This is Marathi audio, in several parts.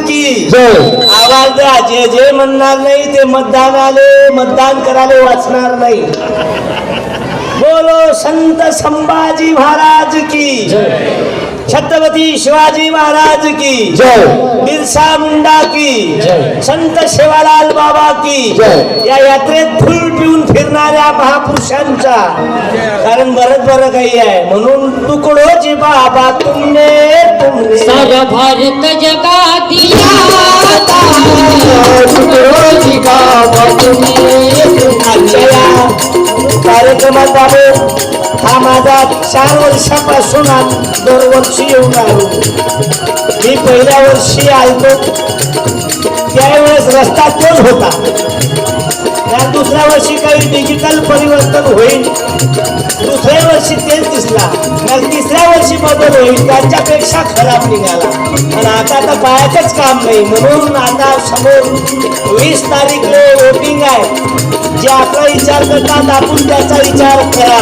की जय. आवाज द्या. जे जे म्हणणार नाही ते मतदान आले, मतदान करायला वाचणार नाही. बोलो संत संभाजी महाराज की जय. छत्रपती शिवाजी महाराज की जय. बिरसा मुंडा की जय. संत सेवालाल बाबा की जय. या यात्रेत फुल पिऊन फिरणाऱ्या महापुरुषांचा, कारण बरं काही आहे म्हणून तुकडोजी बाबा तुमने सारा भारत जगातिया तुकडोजी बाबा तुमने. आजच्या कार्यक्रमात बाबू हा माझा 4 वर्षापासून दरवर्षी येऊन आलो. मी पहिल्या वर्षी आलतो त्यावेळेस रस्ता तोच होता. त्या दुसऱ्या वर्षी काही डिजिटल परिवर्तन होईल, दुसऱ्या वर्षी तेच दिसला, मग तिसऱ्या वर्षी बदल होईल, त्याच्यापेक्षा खराब निघाला. आणि आता तर पायाचंच काम नाही. म्हणून आता समोर 20 तारीखला वोटिंग आहे. जे आपला विचार करतात आपण त्याचा विचार करा,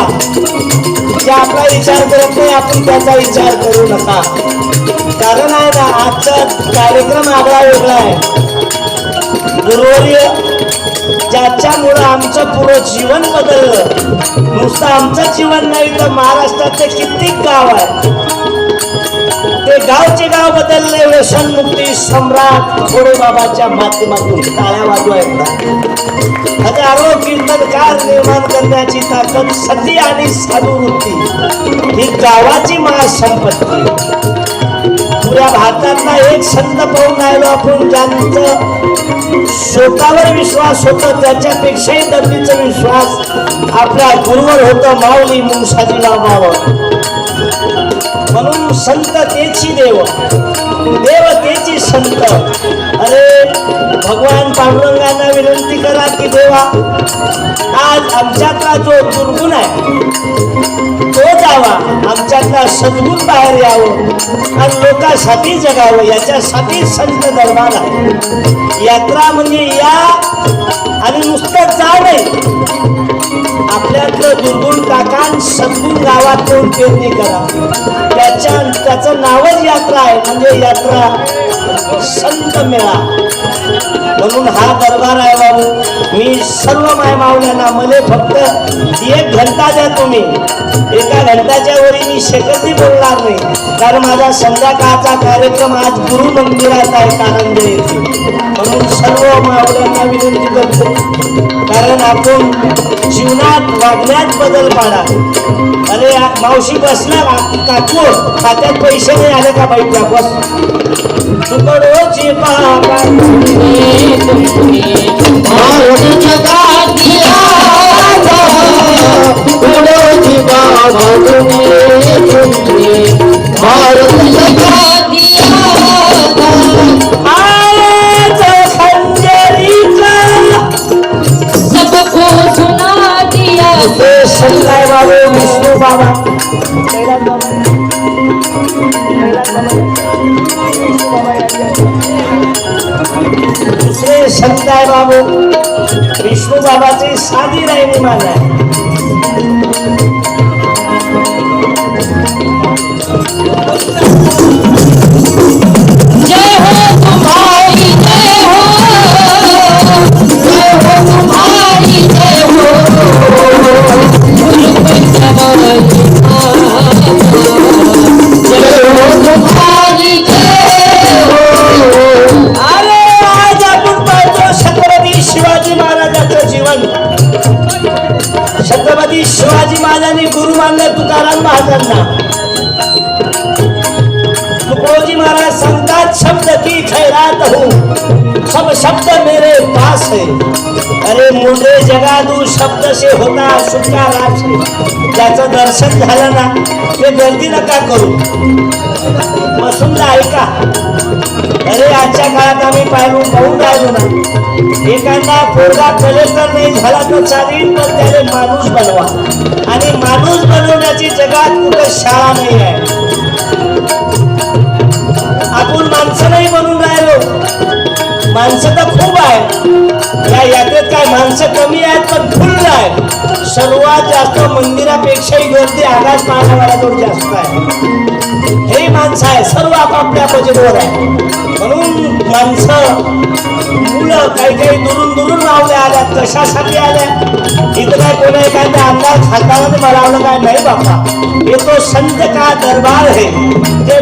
जे आपला विचार करत नाही आपण त्याचा विचार करू नका. कारण आहे ना, आजचा कार्यक्रम आगळा वेगळा आहे. गुरुवर्य ज्याच्यामुळं आमचं पुरं जीवन बदललं. नुसतं आमचं जीवन नाही तर महाराष्ट्राचे कित्येक गाव आहे, ते गावचे गाव बदलले. व्यसनमुक्ती सम्राट खोडेबाबाच्या माध्यमातून टाळ्या वाजवा एकदा. हजारो कीर्तनकार निर्माण करण्याची ताकद, सती आणि साधुवृत्ती ही गावाची महासंपत्ती. पुऱ्या भारतातला एक संत पाहून राहिलो आपण, ज्यांचं स्वतःवर विश्वास होता त्याच्यापेक्षाही दर्दीचा विश्वास आपल्या गुरुवर होतं, माऊली मुंगसाजीराव बाबा. म्हणून संत तेची देव, देव तेची संत. अरे भगवान पांडुरंगांना विनंती करा की देवा, आज आमच्यातला जो दुर्गुण आहे तो जावा, आमच्यातला सद्गुण बाहेर यावं आणि लोकांसाठी जगावं. याच्यासाठी संत दरबार आहे. यात्रा म्हणजे या आणि नुसतं जा नाही, आपल्यातलं दुर्गुण टाका, सद्गुण गावात येऊन पेरणी करा. त्याचं नावच यात्रा आहे, म्हणजे यात्रा संत मेळा. म्हणून हा दरबार आहे बाबू. मी सर्व माय मावल्यांना मला फक्त 1 घंटा द्या तुम्ही. 1 घंटाच्या वरी मी सेकंदी बोलणार नाही, कारण माझा संध्याकाळचा कार्यक्रम आज गुरु मंदिरात आहे कारंजे येथे. म्हणून सर्व मावल्यांना विनंती करतो, कारण आपण जीवनात वागण्यात बदल पाडा. अरे मावशी बसला काकू, खात्यात पैसे नाही आले का बाई? त्या बस तुकडोजी बाबा भारत जगातिया तुकडोजी बाबा तुमने भारत जगातिया आज खंजरीचा सबको सुना दिया. संताय बाबा विष्णू बाबा दुसरे संताय बाबू विष्णू बाबाची साधी राहिली माझा. जय हो तुम्हारी जय हो, जय हो तुम्हारी जय हो, गुरु पंचमाई जय हो तुम्हारी जय हो. अरे आज आपण पाहतो छत्रपती शिवाजी महाराजांचं जीवन. छत्रपती शिवाजी महाराजांनी गुरु मानलं तुकाराम महाराजांना. तुकोजी महाराज सांगतात, शब्द की खैरात हूँ, सब शब्द मेरे पास है. अरे मुंडे जगादू शब्द से होता सुटका राज. ज्याचं दर्शन झालं ना ते गर्दी नका करू, बसून ऐका. अरे आजच्या काळात आम्ही पाहून राहिलो ना, एखादा पोरगा कलेक्टर नाही झाला तर चालेल, पण त्याने माणूस बनवा. आणि माणूस बनवण्याची जगात कुठं शाळा नाही आहे. आपण माणसं नाही बनून राहिलो, माणसं तर खूप आहे. या यात्रेत काय माणसं कमी आहेत पण फुल आहे. सर्वात जास्त मंदिरापेक्षाही गर्दी आगास मानवाला जास्त आहे. हे माणसं आहे, सर्व आपापल्या बजेटवर आहे. म्हणून इथं काही दुरून दुरून रावल्या आल्या, कशासाठी आल्या? इथं काय कोणी एखाद्या अंदाज खाताना बोलावलं काय नाही बाबा. हे तो संत का दरबार आहे. ते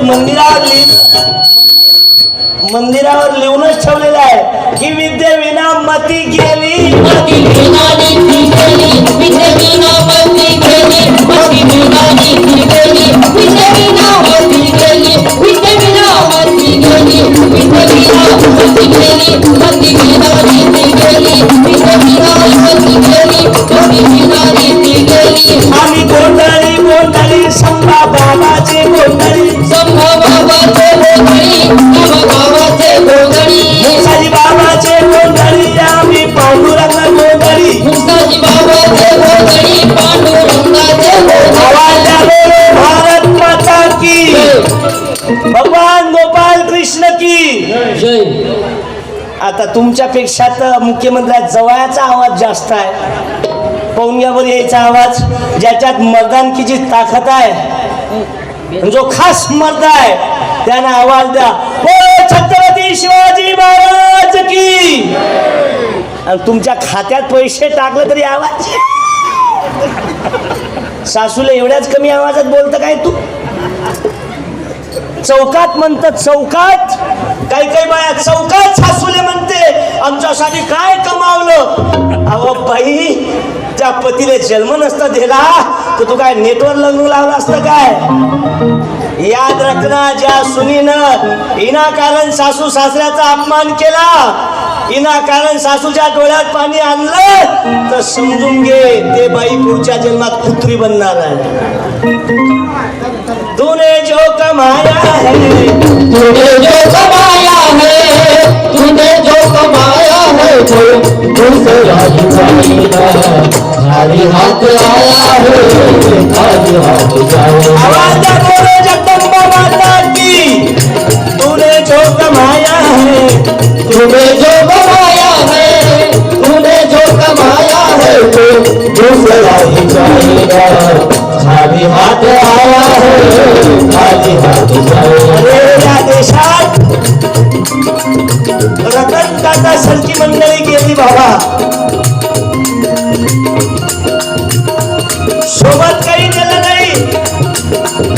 मंदिरावर लिहूनच ठेवलेलं आहे की विद्येविना मती गेली. मती विना नीती गेली, विद्येविना मती गेली, मती विना नीती गेली, विद्येविना मती गेली, विद्येविना मती गेली, विद्येविना मती गेली, मती विना नीती गेली, विद्येविना मती गेली, मती विना नीती गेली. आम्ही गोंधळी गोंधळी संभा बाबाचे गोंधळी, संभा बाबाचे गोंधळी, संभा बाबाचे गोंधळी, मुसाजी बाबाचे गोंधळी, आम्ही पांडुरंग गोंधळी. मुसाजी बाबाचे गोंधळी, पांडुरंगाचे गोंधळी. आवाजा बोलो भारत माता की, भगवान गोपाल कृष्ण की जय. आता तुमच्यापेक्षा तर मुख्यमंत्र्या जवळचा आवाज जास्त आहे. पौंग्यावर यायचा आवाज, ज्याच्यात मर्दानकीची ताकद आहे, जो खास मर्द आहे त्याने आवाज द्या, ओ छत्रपती शिवाजी महाराज की. आणि तुमच्या खात्यात पैसे टाकले तरी आवाज. सासूला एवढ्याच कमी आवाजात बोलतं काय तू? चौकात म्हणतात, चौकात काही बाया चौकात सासूले म्हणते आमच्यासाठी काय कमावलं. अहो बाई, त्या पतीले जन्म नसता दिला तर तू काय नेटवर लग्न लावलं असतं काय? याद रखना, ज्या सुनीनं विनाकारण सासू सासऱ्याचा अपमान केला, विनाकारण सासूच्या डोळ्यात पाणी आणलं, तर समजून घे ते बाई पुढच्या जन्मात कुत्री बनणार आहे. तूने जो कमाया है, तूने जो कमाया है, तूने जो कमाया है, वो दूसरा ही पाएगा. खाली हाथ आया है, खाली हाथ जाएगा. आवाज बोलो जगदम्बा माता की. तूने जो कमाया है, तूने जो कमाया है, तूने जो कमाया है, वो दूसरा ही जाएगा. खाली हाथ आया है, खाली हाथ जाएगा. अरे या देशात रतन टाटा सारखी मंडळी गेली बाबा, सोबत काही दिलं नाही.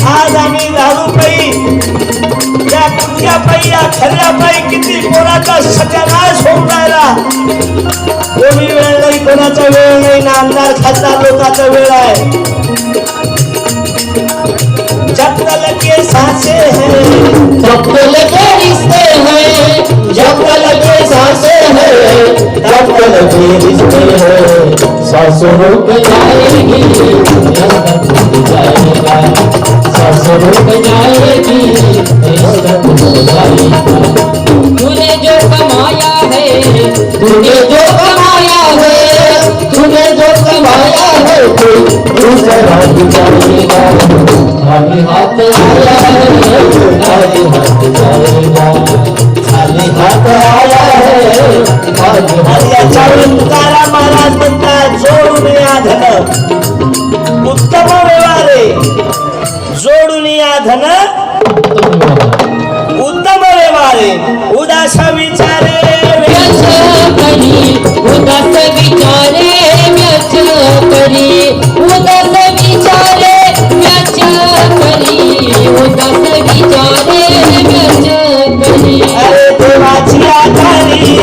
आज आम्ही दारू पायी, त्या कुठल्या पायी, या खऱ्या पायी किती कोणाचा सत्यानाश होऊन राहिला. कोणी वेळ नाही, कोणाचा वेळ नाही, ना आमदार खासदार लोकांचा वेळ आहे. जब तक के सांसे हैं, जब तक के रिश्ते हैं, जब तक के सांसें हैं, तब तक के रिश्ते हैं. सांसों रुक जाएगी, रिश्ता टूट जाएगा. सांसों रुक जाएगी, रिश्ता टूट जाएगा. तूने जो कमाया है, तूने जो कमाया है, तूने जो कमाया है, कोई दूसरा ही जाएगा. खाली हाथ आया है, खाली हाथ जाएगा. खाली हाथ आया है, खाली हाथ याच्यावर तुकाराम महाराज म्हणतात, जोडून या धन उत्तम व्यवहारे, जोडून या धन उत्तम व्यवहारे. उदास विचारे व्यच करी, उदास विचारे व्यच करी, उदास विचारे व्यच करी, उदास विचारे व्यच करी. अरे देवाची आधारी,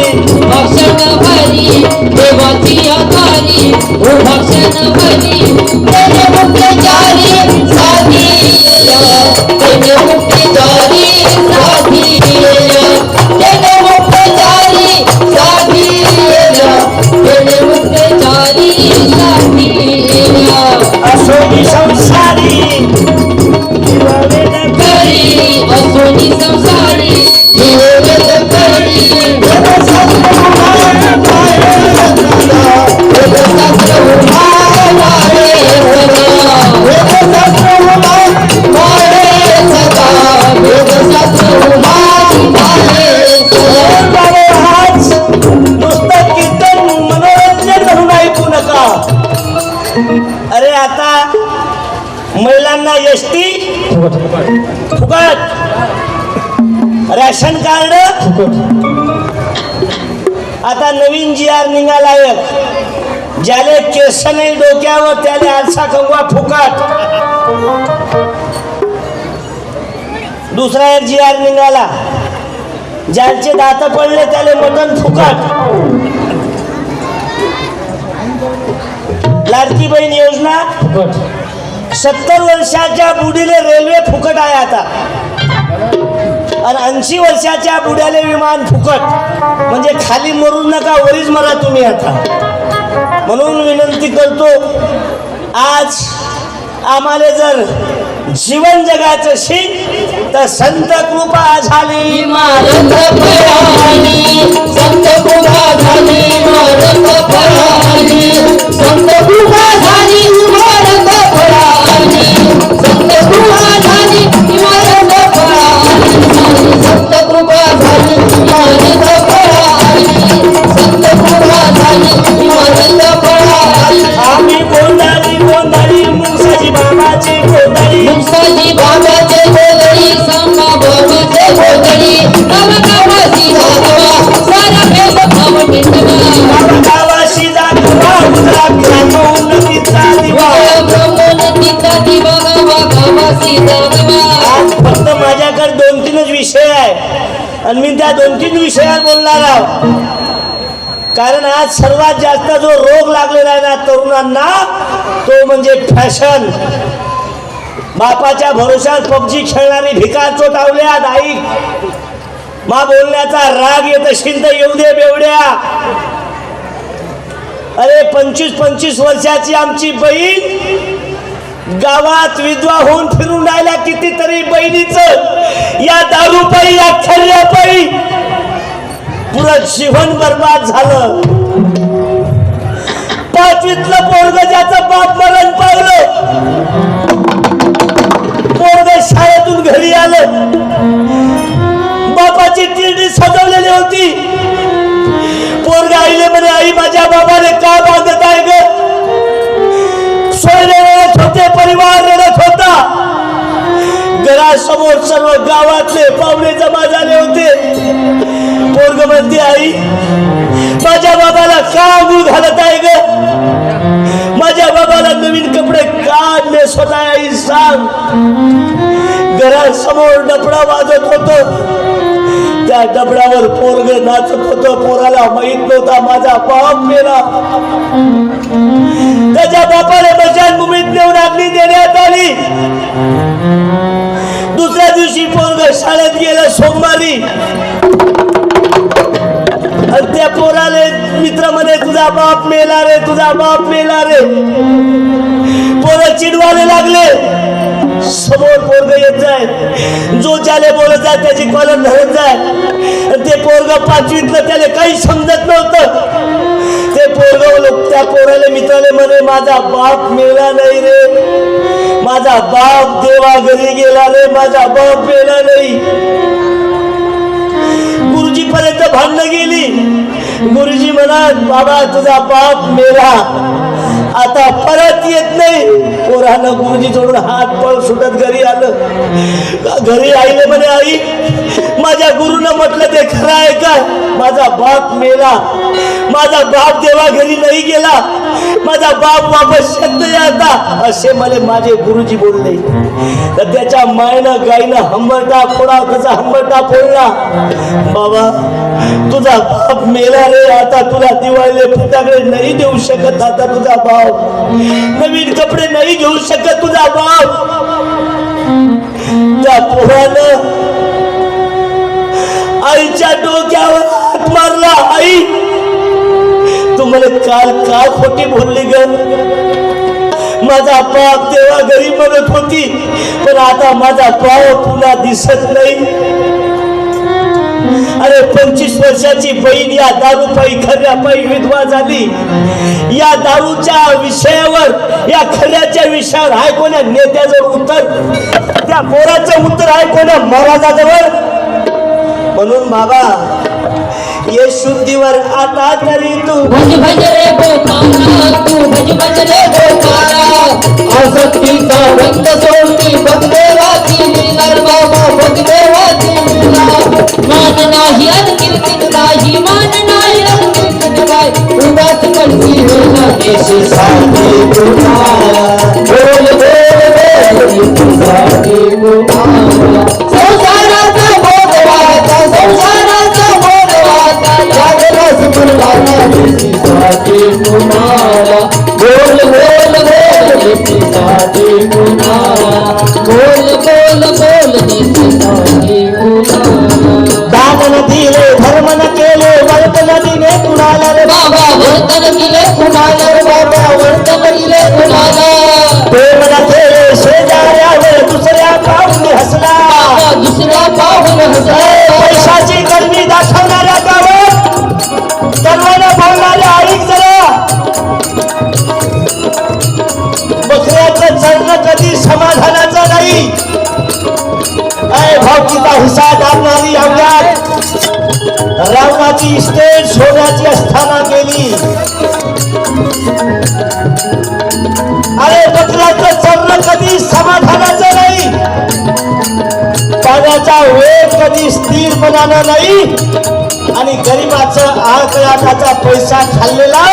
भक्षण भरी, देवाची आधारी, ओ भक्षण भरी. तेने मुक्तचारी साधीला, तेने मुक्तचारी साधीला, तेने मुक्तचारी साधीला, तेने मुक्तचारी साधीला. असोनी संसारी करी, असोनी संसारी जीवन करी. वेदशास्त्र उभारे सदा, वेदशास्त्र उभारे सदा, वेदशास्त्र उभारे सदा, वेदशास्त्र उभारे सदा. आज नुसतं कीर्तन मनोरंजन म्हणून ऐकू नका. अरे आता महिलांना एसटी फुकट, राशन कार्ड आता नवीन GR निघाला एक, ज्याले केस नाही डोक्यावर त्याले आरसा कंगवा फुकट. दुसरा एक GR निघाला, ज्यांचे दात पडले त्याले मटण फुकट. लाडकी बहीण योजना 70 वर्षाच्या बुढीले रेल्वे फुकट आहे आता, आणि 80 वर्षाच्या बुड्याले विमान फुकट. म्हणजे खाली मरू नका, वरीच मरा तुम्ही आता. म्हणून विनंती करतो, आज आम्हाला जर जीवन जगाचं शिक तर संत कृपा झाली. इमारत पराणी संत कृपा झाली, इमारत पराणी संत कृपा झाली, इमारत पराणी संत कृपा झाली, इमारत पराणी संत कृपा झाली, इमारत पराणी संत कृपा झाली, इमारत पराणी. आम्ही गोंधारी गोंधारी मुंगसाजी बाबाची गोंधारी, मुक्ताजी बाबाचे गोदडी सांगा बाबाचे गोदडी नव गावाची जागवा सारा भेद भाव मिटवा गावाशी जागवा उजळा ग्राम उन्नतीचा दिवा. ब्रह्मोन्नतीचा दिवा गावा गावाची जागवा. आज फक्त माझ्याकडे 2-3 विषय आहे आणि मी त्या 2-3 विषयावर बोलणार आहोत. कारण आज सर्वात जास्त जो रोग लागलेला आहे ना तरुणांना, तो म्हणजे फॅशन. बापाच्या भरोशावर PUBG खेळणारी भिकार चोटावल्यात. आई मा बोलण्याचा राग येत असेल तर येऊ दे बेवड्या. अरे 25-25 वर्षाची आमची बहीण गावात विधवा होऊन फिरून राहिल्या. कितीतरी बहिणीचं या दारूपायी या खर्यापायी पुरं जीवन बर्बाद झालं. 5वीतलं पोरग ज्याचं बाप मरण पावलं, पोरग शाळेतून घरी आलं, बापाची तिरडी सजवलेली होती. पोरग आईले म्हणे, आई माझ्या बाबाने का बांधत आहे ग. सोयरे रडत होते, परिवार रडत होता. घरासमोर सर्व गावातले पाहुणे जमा झाले होते. पोरग म्हणते, आई माझ्या बाबाला का अंघोळ घालत आहे ग. माझ्या बाबाला नवीन कपडे का नेसवत आहे आई सांग. घरासमोर डबडा वाजत होत, त्या डबड्यावर पोरग नाचत होत. पोराला माहित नव्हता माझा बाप मेला. त्याच्या बापाला मशानभूमीत नेऊन अग्नी देण्यात आली. दुसऱ्या दिवशी पोरग शाळेत गेलं सोमवारी, आणि त्या पोराले मित्र म्हणे, तुझा बाप मेला रे, तुझा बाप मेला रे. पोरं चिडवायला लागले. समोर पोरग येत जाय, जो ज्याले बोलत जाय त्याची कॉलर धरत जाय. ते पोरग 5वीतलं, त्याला काही समजत नव्हतं. ते पोरग त्या पोराले मित्राले म्हणे, माझा बाप मेला नाही रे, माझा बाप देवा घरी गेला रे, माझा बाप मेला नाही. गुरुजी पर्यंत भांडणं गेली. गुरुजी म्हणाल, बाबा तुझा बाप मेला, आता परत येत नाही. पोरानं गुरुजी सोडून हात पळ सुटत घरी आलं. घरी आईले म्हणे, आई माझ्या गुरुनं म्हटलं ते खरं आहे काय. माझा बाप मेला, माझा बाप देवा घरी नाही गेला, माझा बाप वापस येत नाही आता, असे मला माझे गुरुजी बोलले. तर त्याच्या मायनं गायनं हंबरटा फोडा, त्याचा हंबरटा फोडला. बाबा तुझा बाप मेला रे, आता तुला दिवाळीले फटाकडे नाही देऊ शकत. आता तुझा बाप नवीन कपडे नाही घेऊ शकत. तुझा बाप. त्या पोरानं आईच्या डोक्यावर हात मारला. आई तू मला काल का खोटी बोलली ग. माझा बाप तेव्हा घरी मदत होती, पण आता माझा बाप तुला दिसत नाही. अरे 25 वर्षाची बहीण या दारूपायी खऱ्यापायी विधवा झाली. या दारूच्या विषयावर, या खऱ्याच्या विषयावर आहे कोण्या नेत्याजवळ उत्तर, त्या पोराचं उत्तर आहे कोण्या महाराजाजवळ. म्हणून बाबा ये शुद्धीवर आता तरी तू भज भज रे गोपाला, तू भज भज रे गोपाला. आसक्तीचा रंग सोडती भगदेवाची लीला, बाबा भगदेवाची लीला. मान नाही अन कीर्तन नाही, मान नाही अन बनती है ना ऐसी शादी तुम्हारा बोल बोल बोल नीति शादी तुम्हारा संसाराचा बोध वाचा संसाराचा बोध वाचा जागरस फुलवाना ऐसी शादी तुम्हारा बोल बोल बोल नीति शादी तुम्हारा बोल बोल बोल नीति शादी तुम्हारा दान न दिले धर्म न केले वर्तन दिले कुणाला रे बाबा वर्तन दिले कुणाला रे बाबा वर्तन दिले कुणाला प्रेम न केले शेजाऱ्यावर दुसऱ्या पाऊल हसला बाबा दुसऱ्या पाहून हसला पैशाची गर्मी दाखवणाऱ्या गावात सर्वांना बोलणाऱ्या ऐक जरा बकऱ्याचं चढणं कधी समाधानाचं नाही भावकीचा हिस्सा दाबणारी अवघ्यात रावणाची इस्टेट सोन्याची असताना गेली अरे बकऱ्याचं चढणं कधी समाधानाचं नाही पाण्याचा वेग कधी स्थिरपणानं नाही आणि गरिबाचं आळकळाटाचा पैसा खाल्लेला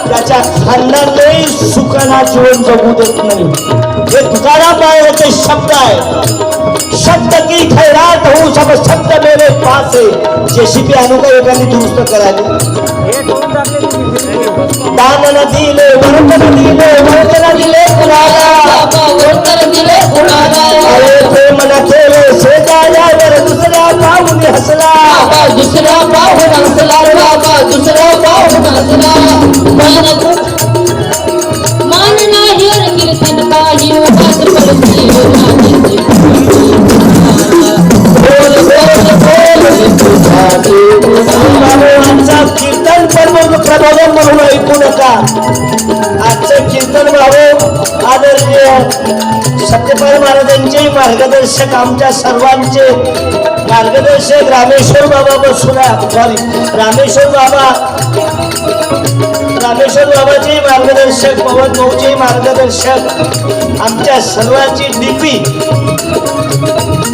त्याच्या खानदानलाही सुखाना जीवन जगू देत नाही हे तुकाराम महाराजांचे शब्द आहे शब्द की खैरात हो सब शब्द मेरे पास है जेसीबी आणू का एकाने दुरुस्त करायला दान न दिले वर्तन दिले वर्तन दिले कुणाला बाबा वर्तन दिले कुणाला अरे प्रेम न केले शेजाऱ्यावर दुसऱ्या पाऊल हसला बाबा दुसऱ्या पाहून हसला बाबा दुसऱ्या पाहून हसला मान नाही और कीर्तन काही उगाच पडती बोल बोल बोल आजचा कीर्तन पर्व प्रबोधन म्हणून ऐकू नका आजचं कीर्तन व्हावं आदरणीय सत्यपाल महाराजांचे मार्गदर्शक आमच्या सर्वांचे मार्गदर्शक रामेश्वर बाबा बसुरा सॉरी रामेश्वर बाबाचे मार्गदर्शक पवन भाऊचे मार्गदर्शक आमच्या सर्वांची डीपी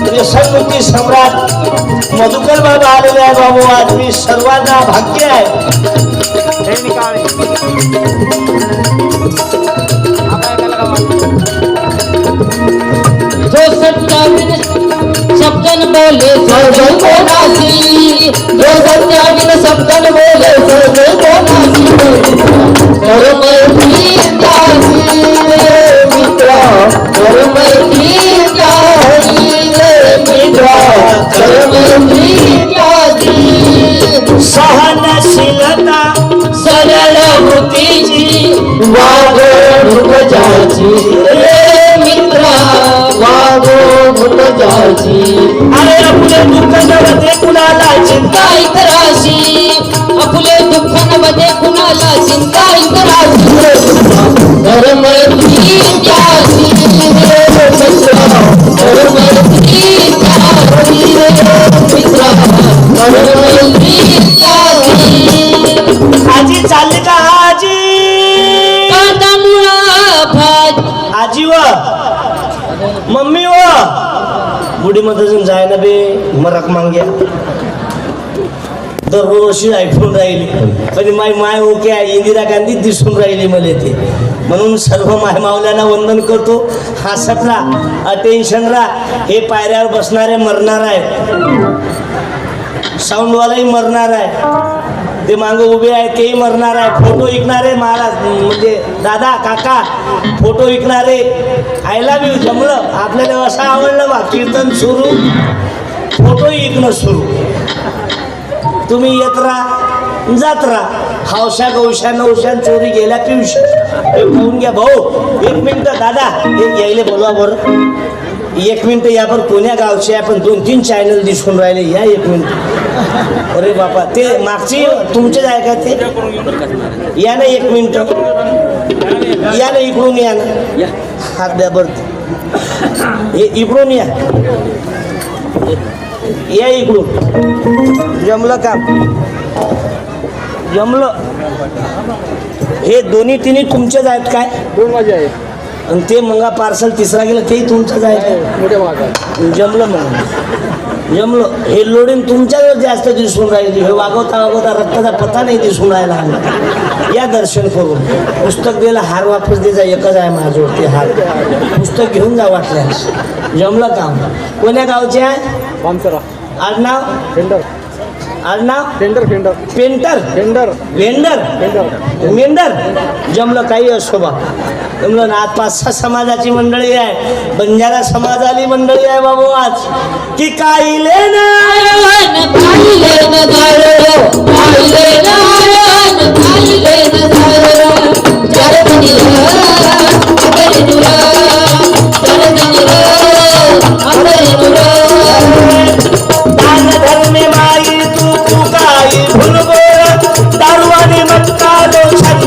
व्यसनमुक्ती सम्राट मधुकर बाबा आलेले आहे बाबू आज मी सर्वांना भाग्य आहे जो सत्याविन शब्दन बोले सर्व कोणासी जो सत्याविन शब्दन बोले सर्व कोणासी कर मैत्री त्यासी मित्र कर मैत्री त्यासी मित्र कर मैत्री त्यासी सहनशीलता सरळ वृत्तीची वागणूक ज्याची रे मित्रा वागणूक ज्याची अरे आपले दुःख नव्हते कुणाला चिंता चिंता इतराशी आपले दुःख नव्हते कुणाला चिंता इतराशी कर मैत्री त्याची रे मित्रा कर मैत्री त्याची रे मित्रा कर मैत्री त्याची आजी चालली का आजी कांदा मुळा भात आजी व मम्मी व बुढी मध्ये जाय ना बे मरक मांग्या दरवर्षी ऐकून राहिली पण माय माय ओके आहे इंदिरा गांधी दिसून राहिली मला ते म्हणून सर्व माय मावल्यांना वंदन करतो हसत राहा अटेन्शन राहा हे पायऱ्यावर बसणारे मरणार आहे साऊंडवालाही मरणार आहे ते मागं उभे आहे तेही मरणार आहे फोटो विकणारे महाराज म्हणजे दादा काका फोटो विकणारे आय लव्ह यू जमलं आपल्याला असं आवडलं बा कीर्तन सुरू फोटो विकणं सुरू तुम्ही येत राहा जात राहा हौशा गौशा नवशा चोरी गेल्या पिवशा हे पाहून घ्या भाऊ एक मिनटं दादा हे यायले बोलवा बरं एक मिनटं या बरं कोण्या गावचे आहे पण 2-3 चॅनल दिसून राहिले या एक मिनटं अरे बापा ते मागची तुमचेच आहे का ते या ना एक मिनटं या ना इकडून या ना हात द्या बरं हे इकडून या या इकडून जमलं काम जमलं हे दोन्ही तिन्ही तुमचेच आहेत काय दोन माझे आहे आणि ते मंगा पार्सल तिसरा गेलं तेही तुमचंच आहे मोठ्या भागात जमलं मग जमलं. हे लोडिंग तुमच्यावर जास्त दिसून राहिली. हे वागवता रक्ताचा पत्ता नाही दिसून राहिला. या दर्शन करून पुस्तक दिलं, हार वापस द्यायचा एकच आहे माझ्यावरती हार. पुस्तक घेऊन जा वाटल्यास. जमलं काम. कोण्या गावचे आहे? आडनाव आडनाव पेंटर मेंढर. जमलं काही असो बा. जमलं ना. आज 5-6 समाजाची मंडळी आहे. बंजारा समाजाली मंडळी आहे बाबू आज. की काही लेणं दान धर्मे माई तू काही भुलगोर दारुवाने मटका दो छंद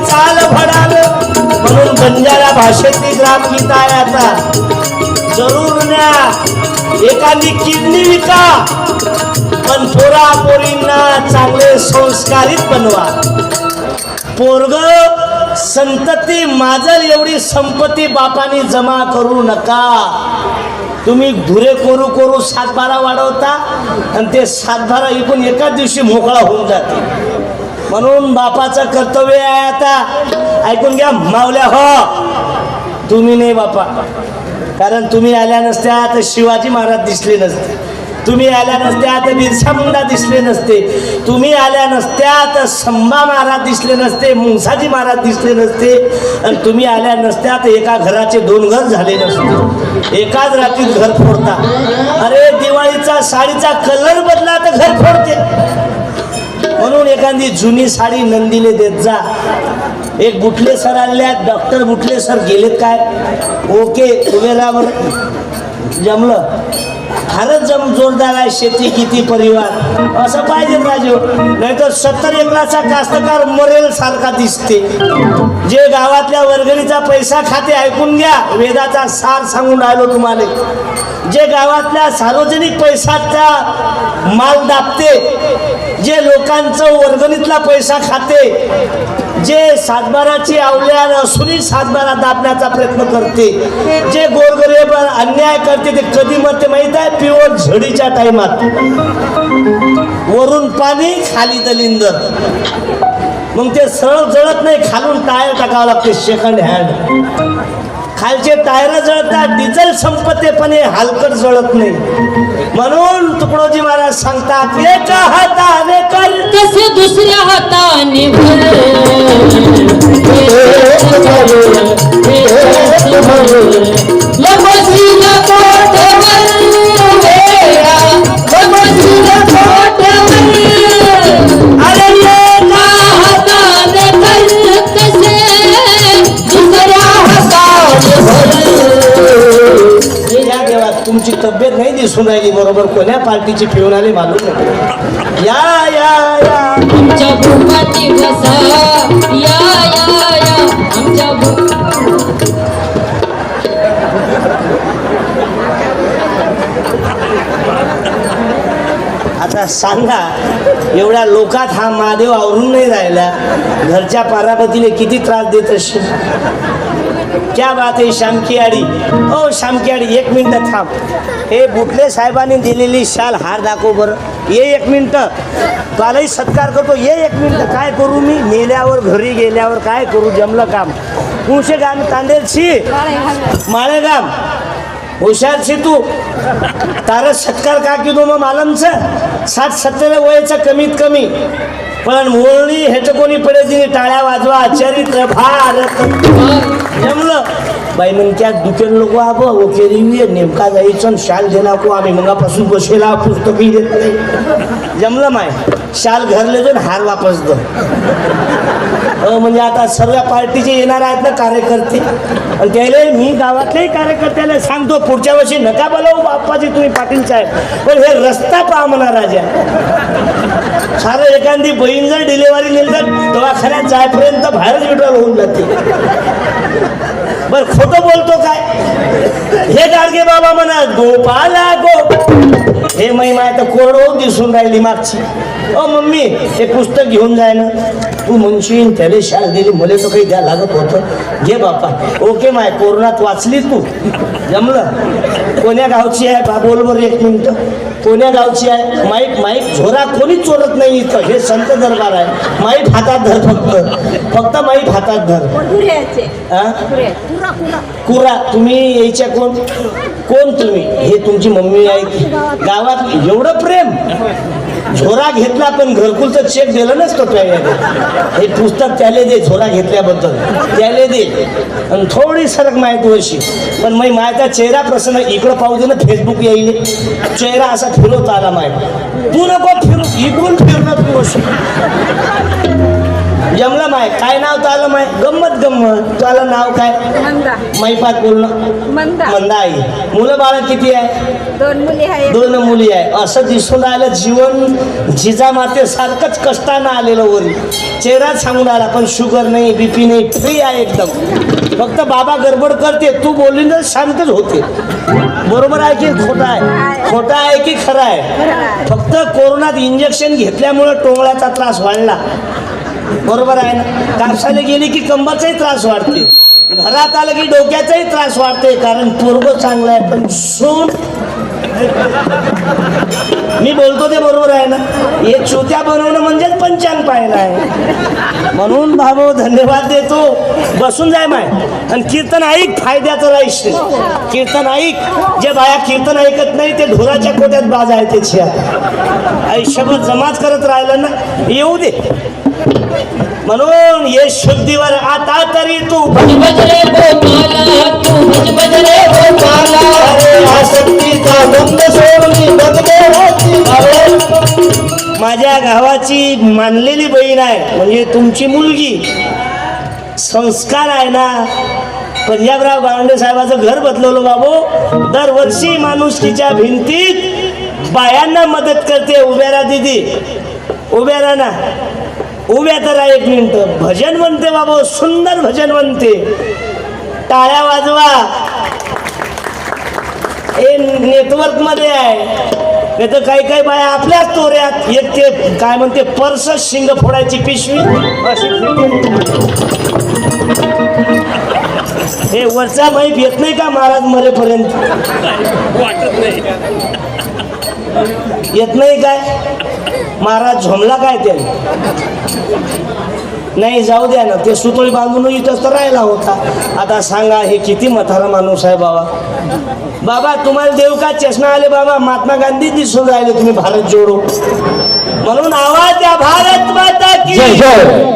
चाल भडाल म्हणून बंजारा भाषेतली ग्रामगीता आहे. आता जरूर न्या. एखादी किडनी विका पण पोरा पोरींना चांगले संस्कारित बनवा. पोरग संतती माजल एवढी संपत्ती बापानी जमा करू नका. तुम्ही घुरे करू 7-12 वाढवता आणि ते 7-12 एकूण एकाच दिवशी मोकळा होऊन जाते. म्हणून बापाचं कर्तव्य आहे. आता ऐकून घ्या मावल्या हो. तुम्ही नाही बापा. कारण तुम्ही आल्या नसत्या तर शिवाजी महाराज दिसले नसते. तुम्ही आल्या नसत्या तर बिरसा मुंडा दिसले नसते. तुम्ही आल्या नसत्या तर संभा महाराज दिसले नसते. मुंसाजी महाराज दिसले नसते. आणि तुम्ही आल्या नसत्या तर एका घराचे 2 घर झाले नसते. एकाच रात्रीत घर फोडता. अरे दिवाळीचा साडीचा कलर बदला तर घर फोडते. म्हणून एखादी जुनी साडी नंदीले देत जा. एक बुटले सर आले, डॉक्टर बुटले सर गेलेत काय? ओके उभे राहा बरं. जमलं. फारच जोरदार आहे. शेती किती परिवार असं पाहिजे राजू. नाहीतर 70 एकराचा कास्तकार मरेल सारखा दिसते. जे गावातल्या वर्गणीचा पैसा खाते ऐकून घ्या. वेदाचा सार सांगून राहिलो तुम्हाला. जे गावातल्या सार्वजनिक पैशाचा माल दाबते, जे लोकांचं वर्गणीतला पैसा खाते, जे 7-12ची आवल्यान असूनही 7-12 दाबण्याचा प्रयत्न करते, जे गोरगरिबांवर अन्याय करते, ते कधी मरते माहित आहे? प्युअर झडीच्या टाइमात. वरून पाणी खाली दलिंदर. मग ते सरळ जळत नाही. खालून टायर टाकावं लागते सेकंड हँड. खालचे टायर जळतात. डिझेल संपते पण हे हलकट जळत नाही. म्हणून तुकडोजी महाराज सांगतात एका हाताने कर तसे दुसऱ्या हाताने तुमची तब्येत नाही दिसून राहिली बरोबर. कोण्या पार्टीची पिऊन आले मालूम नाही. या या या आमच्या भूपाती बसा. या या या आमच्या आता सांगा एवढ्या लोकात हा महादेव आवरून नाही राहिला. घरच्या पारापतीने किती त्रास देत असेल. क्या बात आहे शामकी आडी. ओ शामकी आडी 1 मिनिट थांब. हे बुटले साहेबांनी दिलेली शाल हार दाखव बरं. ये 1 मिनिट. तुलाही सत्कार करतो. ये 1 मिनिट. काय करू मी मेल्यावर घरी गेल्यावर काय करू. जमलं काम. कुणशे गाम तांदेलशी माळेगाम हुशार छी तू. तारच सत्कार का की मग मालमचं 60-70 वयाचं कमीत कमी. पण मोळणी ह्याचं कोणी पडे तिने टाळ्या वाजवा. चरित्र भारत. जमलं बाई मग त्या दुकेन लोक आबो ओके नेमका जायचं शाल देणार को आम्ही मगापासून बसेला पुस्तकही देत नाही. जमलं माय. शाल घरले जाऊन हार वापस दो. म्हणजे आता सर्व पार्टीचे येणार आहेत ना कार्यकर्ते. आणि त्याला मी गावातल्याही कार्यकर्त्याला सांगतो पुढच्या वर्षी नका बोलावू बाप्पाजी तुम्ही पाटील साहेब. पण हे रस्ता पहा म्हणा राजा. सारं एखादी बहीण जर डिलेवरी नेली तर दवाखान्यात जायपर्यंत बाहेरच विड्रॉल होऊन जाते. बर खोटं बोलतो काय? हे गाडगे बाबा म्हणत गोपाला गो, हे महिमा तर कोरडो दिसून राहिली मागची. ओ मम्मी हे पुस्तक घेऊन जाय ना. तू म्हणशील त्याला शाल दिली मला तर काही द्या लागत होतं. घे बापा. ओके माय कोरोनात वाचली तू, जमलं. कोण्या गावची आहे बा बोल बरं एक मिनिट. कोण्या गावची आहे? माईक माईक झोरा कोणीच चोरत नाही इथं. हे संत दरबार आहे. माईक हातात धर, फक्त माईक हातात धर. हा? कुरा तुम्ही यायच्या कोण कोण तुम्ही? हे तुमची मम्मी आहे की? गावात एवढं प्रेम. झोरा घेतला पण घरकुलचं चेक दिलं नसतं त्याला. हे पुस्तक त्याला दे, झोरा घेतल्याबद्दल त्याला दे. आणि थोडी सरक माहिती वर्षी पण मग माझा चेहरा प्रसन्न. इकडं पाहू दे ना, फेसबुक येईल चेहरा असा फिरवता आला माहिती. तू नको फिरू, इकडून फिरणं तू वर्षी जमलं माय. काय नाव चाललं माय? गंमत गंमत. तुला नाव काय? मैपात बोलणं मंदा आई. मुलं बाळ किती आहे? 2 मुली आहे. असं दिसून राहिलं जीवन जिजामाते सारखंच कष्टानं आलेलं वरी. चेहरा सांगून आला पण शुगर नाही, बीपी नाही, फ्री आहे एकदम. फक्त बाबा गडबड करते, तू बोलली ना शांतच होते. बरोबर आहे की खोटं आहे? खोटं आहे की खरं आहे? फक्त कोरोनात इंजेक्शन घेतल्यामुळं टोंगळ्याचा त्रास वाढला. बरोबर आहे ना? कापसाला गेली की कंबरचाही त्रास वाढते, घरात आलं की डोक्याचाही त्रास वाढते. कारण पोरगं चांगलं आहे पण सून, मी बोलतो ते बरोबर आहे ना? हे चोत्या बनवणं म्हणजेच पंचांग पाहिलं आहे. म्हणून भाऊ धन्यवाद देतो. बसून जाय माय आणि कीर्तन ऐक, फायद्याचं राहील. कीर्तन ऐक. जे बाया कीर्तन ऐकत नाही ते ढोराच्या कोट्यात बाज आहे. त्याची आयुष्यभर जमाच करत राहिलं ना, येऊ दे. म्हणून ये शुद्धीवर आता तरी तू भज भज रे गोपाला, तू भज भज रे गोपाला. अरे आसक्तीचा बंद सोडून बघते होती भावे. माझ्या गावाची मानलेली बहीण आहे, म्हणजे तुमची मुलगी. संस्कार आहे ना. पंजाबराव गावंडे साहेबाचं घर बदलवलं बाबू. दरवर्षी माणुसकीच्या भिंतीत बायांना मदत करते. उभ्या राहा दीदी, उभ्या राहा ना. उभ्या तर राहा एक मिनिट. भजन म्हणते बाबू, सुंदर भजन म्हणते. टाळ्या वाजवा. हे नेटवर्क मध्ये आहे. नाही तर काही काही बाया आपल्याच तोऱ्यात एक ते काय म्हणते पर्स शिंग फोडायची पिशवी अशी. हे वरचा माहीत येत नाही का महाराज मरेपर्यंत? वाटत नाही येत नाही काय? महाराज झोमला काय त्याने? नाही जाऊ द्या ना. ते सुतळी बांधून इथंच तर राहिला होता. आता सांगा हे किती म्हातारा माणूस आहे बाबा. बाबा तुम्हाला देव का चष्मा आले बाबा? महात्मा गांधी दिसून राहिले तुम्ही. भारत जोडो म्हणून आवाज द्या. भारत माता की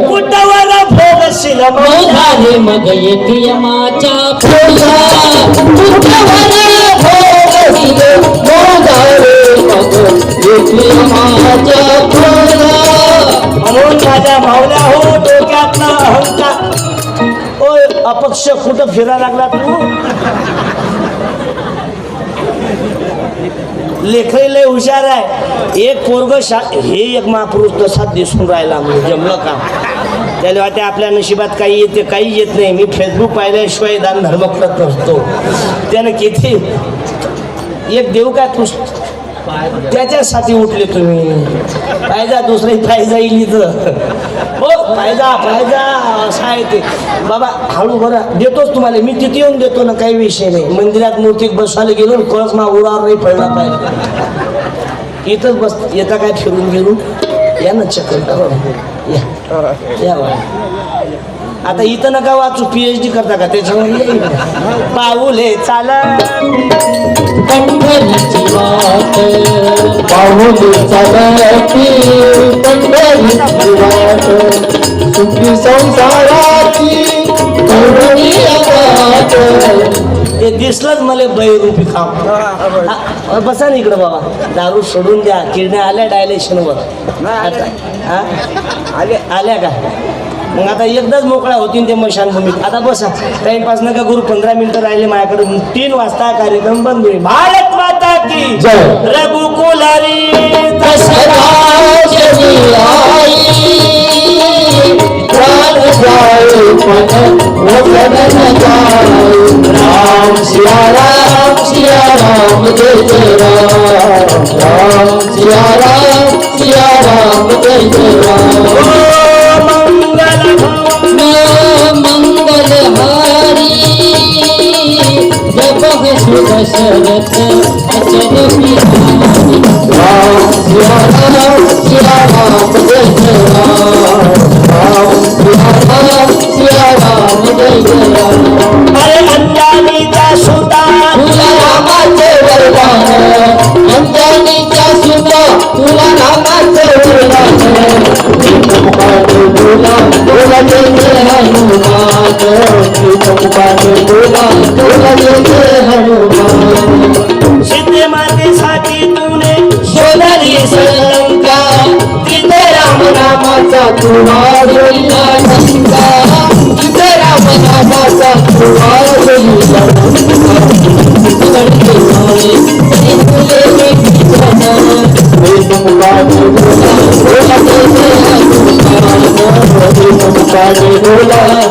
कुटवर भोगशील मोधारे मग येते यमाच्या फुला, कुठवर भोगशील मोधारे मग येते यमाच्या फुला. म्हणून माझ्या मावल्या हो डोक्यातला अहंकार. ओय अपक्ष कुठं फिरायला लागला तू? लेखही लय हुशार आहे. एक पोरग हे एक महापुरुष तसा दिसून राहिला. म्हणजे जमलं का? त्याला वाटते आपल्या नशिबात काही येते, काही येत नाही. मी फेसबुक पाहिल्याशिवाय दान धर्म करत नसतो. त्यानं किती एक देऊ काय पुस्तक त्याच्यासाठी उठले तुम्ही. पाहिजा दुसरी पाहिजा येईल इथं. हो पाहिजा पाहिजा असं आहे ते. बाबा हळू बरं देतोच तुम्हाला मी. तिथे येऊन देतो ना, काही विषय नाही. मंदिरात मूर्तीत बसवायला गेलो कळस मा उडावर नाही पडला पाहिजे. इथंच बस. येता काय फिरून गेलो या ना चक्कर करून या. आता इथं नका वाचू. PhD करता का त्याच्यामध्ये? पाऊले चाला पंढरीची वाट, पाहुणे चालती पंढरीची वाट. सुखी संसाराची करुणी वाट. ते दिसलंच मला बैरूपी काम. बसा ना इकडं बाबा. दारू सोडून द्या. किडण्या आल्या डायलेशनवर. आल्या का? मग आता एकदाच मोकळ्या होतील ते मशानभूमीत. आता बसा. टाइमपास नका गुरु. 15 मिनिटं राहिले माझ्याकडे. 3 वाजता कार्यक्रम बंद होईल. भारत माता की जय. रघुकुलारी दशरथाची आई प्राण जाए पन वो सदन जाए राम सिया राम जय जय राम राम सिया राम जय जय राम मंगल हारी जब शुभ शरत अचल बिहारी राम सिया राम जय जय राम सिया राम जय जय राम अरे अंजानीचा सुता तुला रामाचे वरदान अंजनीच्या सुता तुला रामाचे वरदान तुमकाने बोला जय जय हनुमान तुमकाने बोला जय जय हनुमान सीते मातेसाठी तूने शोधली श्रीलंका तिथे राम नामाचा तुला होईला लंका तिथे राम नामाचा तुला होईला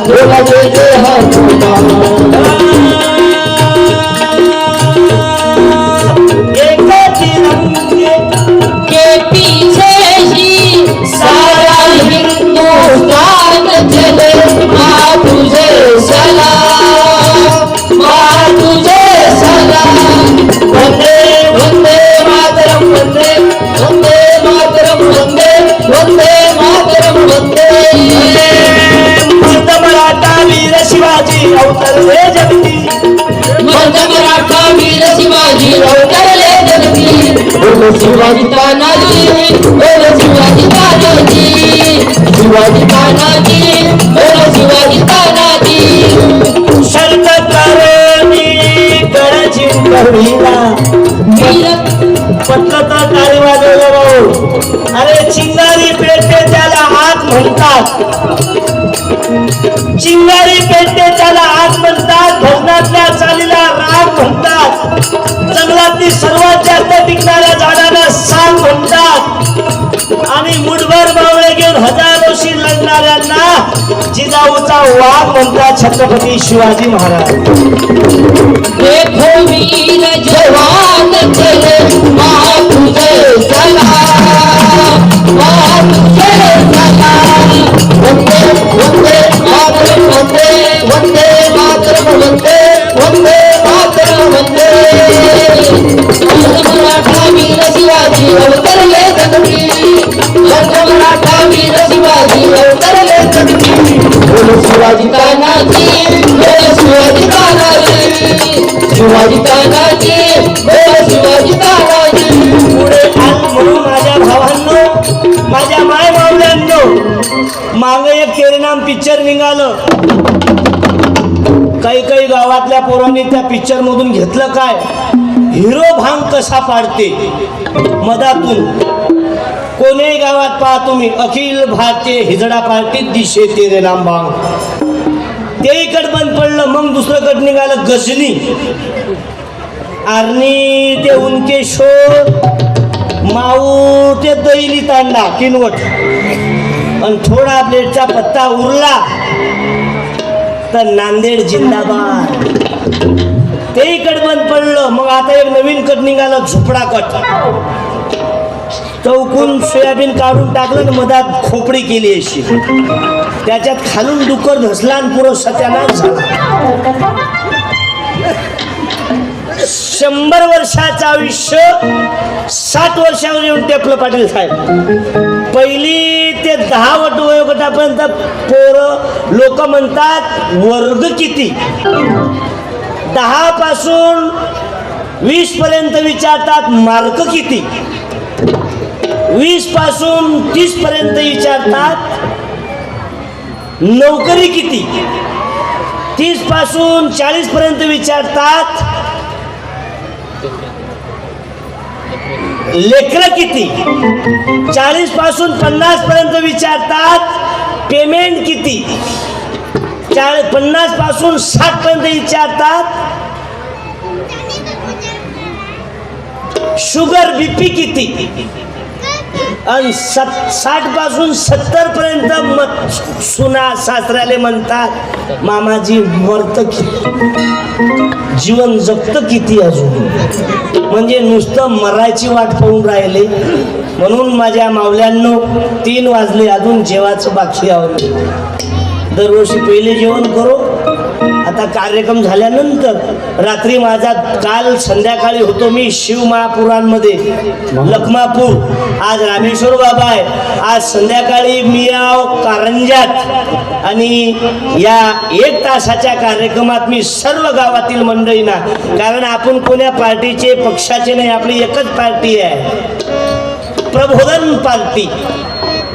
बोला जय जय हनुमान एक तिरंगे के पीछे ही सारा हिंदुस्तान चले माँ तुझे सलाम माँ तुझे सलाम वंदे वंदे मातरम वंदे वंदे मातरम वंदे वंदे मातरम वंदे मर्द मराठा वीर शिवाजी अवतरले जगती मर्द मराठा वीर शिवाजी अवतरले जगती बोलो शिवाजी तानाजी बोलो शिवाजी तानाजी शिवाजी तानाजी बोलो शिवाजी तानाजी शर्त करोनी गड जिंकविला वीर पटलं तर टाळी वाजवलं भाऊ अरे चिंगारी पेटते त्याला आग म्हणतात चिंगारी पेटते त्याला आग म्हणतात भजनातल्या चालीला राग म्हणतात जंगलातली सर्वात जास्त टिकणाऱ्या झाडाला साग म्हणतात आणि मुठभर बावळे घेऊन हजारोशी लढणाऱ्यांना जिजाऊचा वाघ म्हणतात छत्रपती शिवाजी महाराज देखो वीर जवान चले माँ तुझे सलाम माँ तुझे सलाम वंदे वंदे मातरम वंदे वंदे मातरम वंदे वंदे मातरम वंदे मराठा वीर शिवाजी अवतरले जगती मराठा वीर शिवाजी अवतरले जगती बोलो शिवाजी तानाजी बोलो शिवाजी तानाजी शिवाजी तानाजी बोलो शिवाजी तानाजी पुढे आल म्हणून माझ्या भावांनो माझ्या माय मावल्यांनो माग एक तेरे नाम पिक्चर निघालं काही गावातल्या पोरांनी त्या पिक्चर मधून घेतलं काय हिरो भांग कसा पाडते मधातून कोणीही गावात पहा तुम्ही अखिल भारतीय हिजडा पार्टी दिशे तेरे नाम भांग ते इकड बंद पडलं मग दुसरं कट निघालं गजनी आणि ते उनके शोर माऊ ते दैली तांडा किनवट आणि थोडा प्लेटचा पत्ता उरला तर नांदेड जिंदाबाद ते कट बंद पडलं मग आता एक नवीन कट निघालं झोपडा कट चौकून सोयाबीन काढून टाकलं आणि मधात खोपडी केली अशी त्याच्यात खालून डुकर धसला आणि पुरं सत्यानाश झाला 100 वर्षाचं आयुष्य 60 वर्षावर येऊन टेपलं पाटील साहेब पहिली ते 10 वयोगटापर्यंत पोरं लोक म्हणतात वर्ग किती 10 पासून 20 पर्यंत विचारतात मार्क किती 20 पासून 30 पर्यंत विचारतात नोकरी किती 30 पासून 40 पर्यंत विचारतात लेकरं किती 40 पासून 50 पर्यंत विचारतात पेमेंट किती 50 पासून 60 पर्यंत विचारतात शुगर बीपी किती आणि 60 पासून 70 पर्यंत सुना सासऱ्याले म्हणतात मामाजी मरत किती, जीवन जगत किती अजून, म्हणजे नुसतं मरायची वाट पाहून राहिले. म्हणून माझ्या मावल्यांनो 3 वाजले अजून जेवायचं बाकी आहे. दरवर्षी पहिले जेवण करो. आता कार्यक्रम झाल्यानंतर रात्री माझा काल संध्याकाळी होतो मी शिव महापुरांमध्ये लखमापूर, आज रामेश्वर बाबा आहे, आज संध्याकाळी मी कारंजात. आणि या 1 तासाच्या कार्यक्रमात मी सर्व गावातील मंडळींना, कारण आपण कोण्या पार्टीचे पक्षाचे नाही, आपली एकच पार्टी आहे, प्रबोधन पार्टी.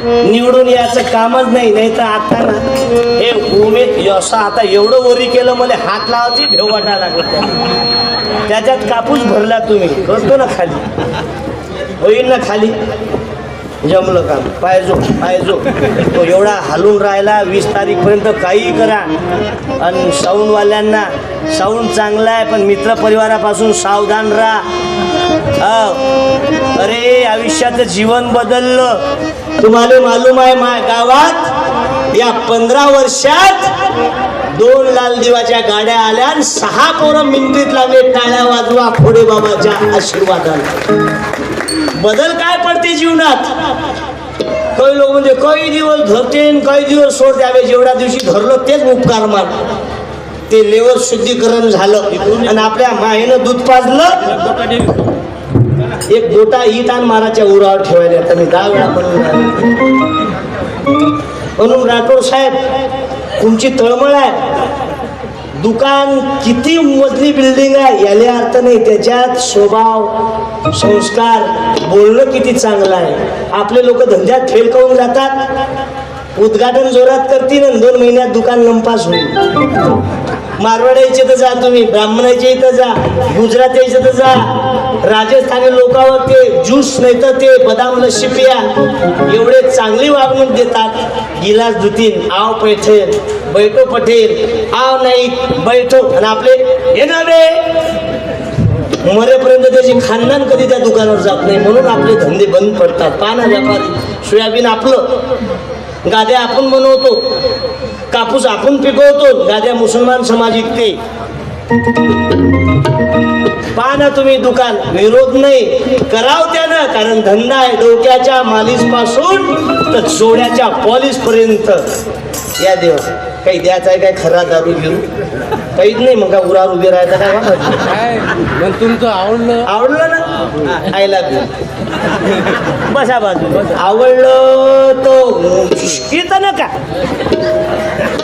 निवडून याचं कामच नाही. नाही तर आता ना हे उमेद असं आता एवढं वरी केलं, मला हात लावायची भेव वाटायला लागलं. त्याच्यात कापूस भरला तुम्ही, करतो ना खाली, होईल ना खाली, जमलं काम. पायजो तो एवढा हालून राहिला. 20 तारीखपर्यंत काहीही करा. आणि साऊंडवाल्यांना, साऊंड चांगला आहे पण मित्रपरिवारापासून सावधान राहा. अरे आयुष्याचं जीवन बदललं. तुम्हाला मालूम आहे माझ्या गावात या 15 वर्षात 2 लाल दिवाच्या गाड्या आल्या आणि 6 पोरं मिनिटीत लागले टाळ्या वाजवा खोडे बाबाच्या आशीर्वादाने. बदल काय पडते जीवनात. काही लोक म्हणजे काही दिवस धरते काही दिवस सोडते. आम्ही जेवढ्या दिवशी धरलं तेच उपकार मान. ते लेवर शुद्धीकरण झालं आणि आपल्या माहेनं दूध पाजलं. एक गोटा ईट आणि माराच्या उरावर ठेवायला आता मी 10 वेळा म्हणून राठोड साहेब तुमची तळमळ आहे. दुकान किती मजली बिल्डिंग आहे याला अर्थ नाही, त्याच्यात स्वभाव संस्कार बोलणं किती चांगलं आहे. आपले लोक धंद्यात फेल करून जातात. उद्घाटन जोरात करतील आणि 2 महिन्यात दुकान लंपास होईल. मारवाड्याचे तर जा तुम्ही, ब्राह्मणाच्या इथं जा, गुजरात्या इथं तर जा, राजस्थानी लोकांवर ते ज्यूस नाही तर ते बदाम लस्सी पिया, एवढे चांगली वागणूक देतात. गिलास धुतीन, आव पैठेल, बैठो पटेल, आव नाही बैठो. आणि आपले हे नव्हे मरेपर्यंत त्याची खानदान कधी त्या दुकानावर जात नाही. म्हणून आपले धंदे बंद पडतात. पाना व्यापारी, सोयाबीन आपलं, गाद्या आपण बनवतो, कापूस आपण पिकवतो, गाद्या मुसलमान समाज विकते. पहा ना तुम्ही दुकान, विरोध नाही, कराव त्यानं, कारण धंदा आहे. डोक्याच्या मालिश पासून तर चोड्याच्या पॉलिश पर्यंत. या देव काही द्यायचं आहे काय, खरा दारू घेऊन काहीच नाही. मग का उरावर उभे राहायचं काय मग तुमचं आवडलं ना, आय लव्ह यू. बसा बाजू. आवडलं तो इथं नका,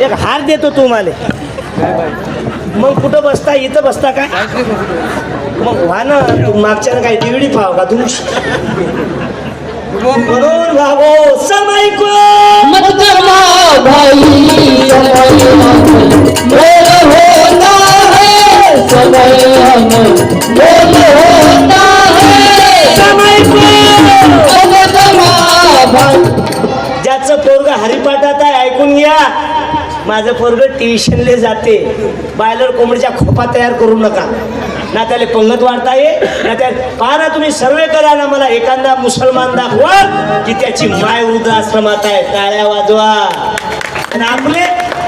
एक हार देतो तुम्हाला. मग कुठं बसता, इथं बसता काय? मग व्हा ना, मागच्या काय दिवडी पाव का तुमची. म्हणून भावो समय को मत करना भाई, समय मोल होता है, समय मोल होता है, समय को मत करना भाई. ज्याचं पोरग हरिपाठात आहे ऐकून घ्या. माझं पोरग ट्युशनले जाते. बायलर कोंबडीच्या खोपा तयार करू नका, ना त्याला पंगत वाढता ये ना त्या. पहा ना तुम्ही सर्वे करा ना, मला एखादा मुसलमान दाखवा की त्याची माय वृद्धाश्रमात आहे, टाळ्या वाजवा. आणि आपले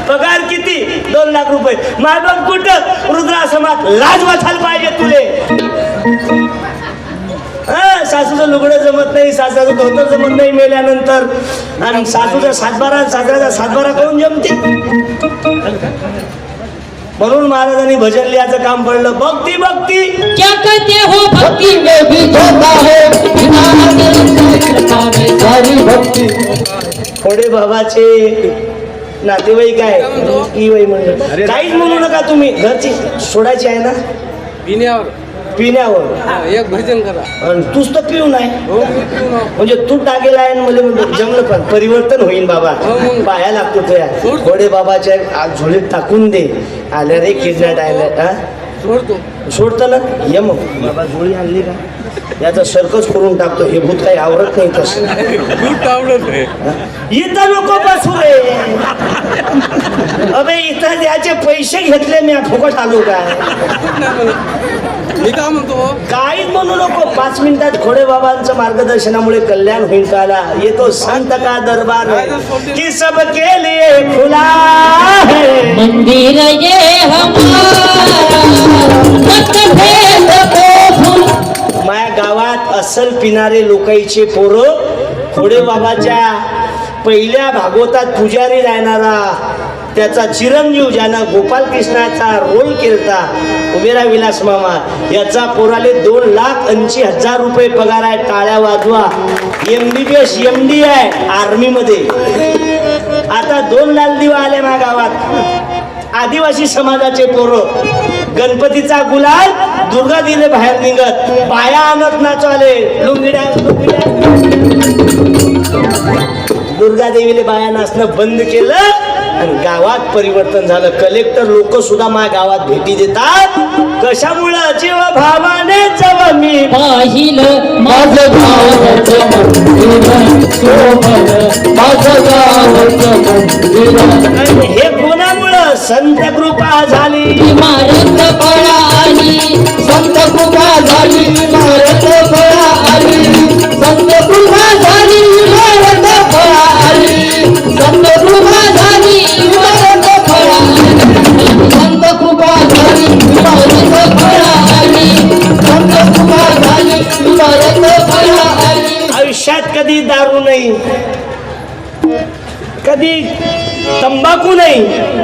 पगार किती, 2 लाख रुपये. माय बाप कुठं, वृद्धाश्रमात. लाज वाचायला पाहिजे तुले. सासूचं लुगडं जमत नाही, सासूचं धोतर जमत नाही मेल्यानंतर, आणि सासूचा 7-12, सासऱ्याचा 7-12 करून जमते. म्हणून महाराजांनी भजन लिहायचं काम पडलं. भक्ती भक्ती क्या कहते हो भक्ति में भी धोखा है, सारी भक्ति. खोडे बाबाचे नातेवाईक आहे, की वय म्हणलं काहीच म्हणू नका तुम्ही. घरची सोडायची आहे ना पिण्यावर. एक भजन करा. आणि तूच तर पिऊ नाही, म्हणजे तू टाकेल आहे मला म्हणतो. जमलं पण परिवर्तन होईल बाबा, पाया लागतो तुया. घोडे बाबाच्या आज झोळीत टाकून दे. आल्या रे किडनॅट आयला सोडतो ना. ये मग बाबा झोळी आणली का, याचा सर्कस करून टाकतो. हे भूत काही आवडत नाही तसं. इथं नको बसू रे. अबे इथं त्याचे पैसे घेतले मी फुकट आलो काय. मी काय म्हणतो काहीच म्हणू नको. 5 मिनिटात खोडे बाबांचं मार्गदर्शनामुळे कल्याण होईल. काला येतो संत का दरबार की सबके लिए खुला है. मंदिर ये हमारा मतभेद को भूल. माझ्या गावात अस्सल पिणारे लोकांचे पोरं खोडे बाबाच्या पहिल्या भागवतात पुजारी राहणारा त्याचा चिरंजीव ज्यानं गोपाल कृष्णाचा रोल केलता उमेरा विलास मामा याचा पोराले 2,80,000 रुपये पगार आहे. टाळ्या वाजवा. MBBS MD आहे आर्मी मध्ये. आता 2 लाल दिवा आले माझ्या गावात. आदिवासी समाजाचे पोरं गणपतीचा गुलाल दुर्गा दिले बाहेर निघत पाया आणत नाचवाले लुंगिड्या दुर्गा देवीले बाया नाचणं बंद केलं आणि गावात परिवर्तन झालं. कलेक्टर लोक सुद्धा माझ्या गावात भेटी देतात. कशामुळं जीव भावाने जव मी पाहिलं माझं गावाचं मंदिर शोभन, माझं गावाचं मंदिर. आणि हे कोणामुळं संत कृपा झाली. इमारत पळाली. संत कृपा झाली, इमारत फळा आली. संत कृपा झाली, इमारत फळा आली. संत कृपा झाली, इमारत फळा आली. संत कृपा झाली, इमारत फळा आली. संत कृपा झाली, इमारत फळा आली. आयुष्यात कधी दारू नाही, कधी तंबाखू नाही,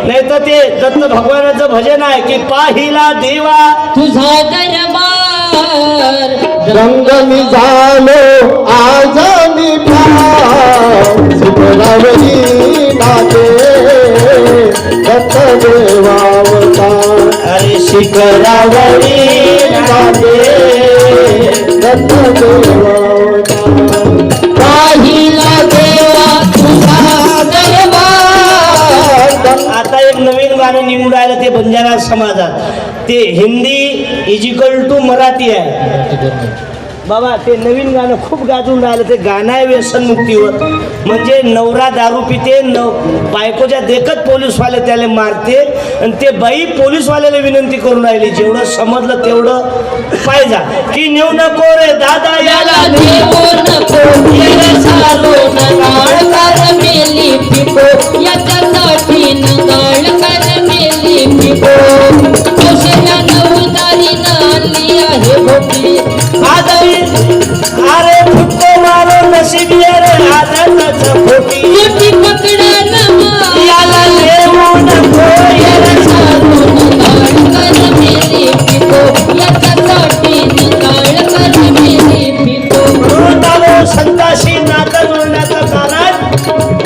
नाही तर ते दत्त भगवानाचं भजन आहे की पाहिला देवा तुझा दरबार. रंग मी झालो आज मी सुपरावरी नाते दत्त देवावता. अरे शिखरावरी नाते दत्त देवावता. पाहिला देवा तुझा दरबार. आता एक नवीन गाणं निघून राहिलं ते बंजारा समाजात. ते हिंदी इजिकल टू मराठी आहे बाबा. ते नवीन गाणं खूप गाजून राहिलं. ते गाणं आहे व्यसनमुक्तीवर. म्हणजे नवरा दारू पिते बायकोच्या देखत पोलीसवाले त्याला मारते आणि ते बाई पोलीसवाल्याला विनंती करून राहिली जेवढं समजलं तेवढं पाहिजे की नेऊ नको रे दादा याला याला देवो नको येर सारो नगाळ कर मेली पिको. याच्यासाठी नगाळ कर मेली पिको. कौशल्या नवदारी नाली आहे भोपली. अरे फुटको मारो नशीबी रे आदतच खोटी मोठी पकडा नमा याला देऊ नको येर सारो नगाळ कर मेली पिको. याच्यासाठी नगाळ कर मेली पिको. म्हणून संताशी नातं जोडण्याचं कारण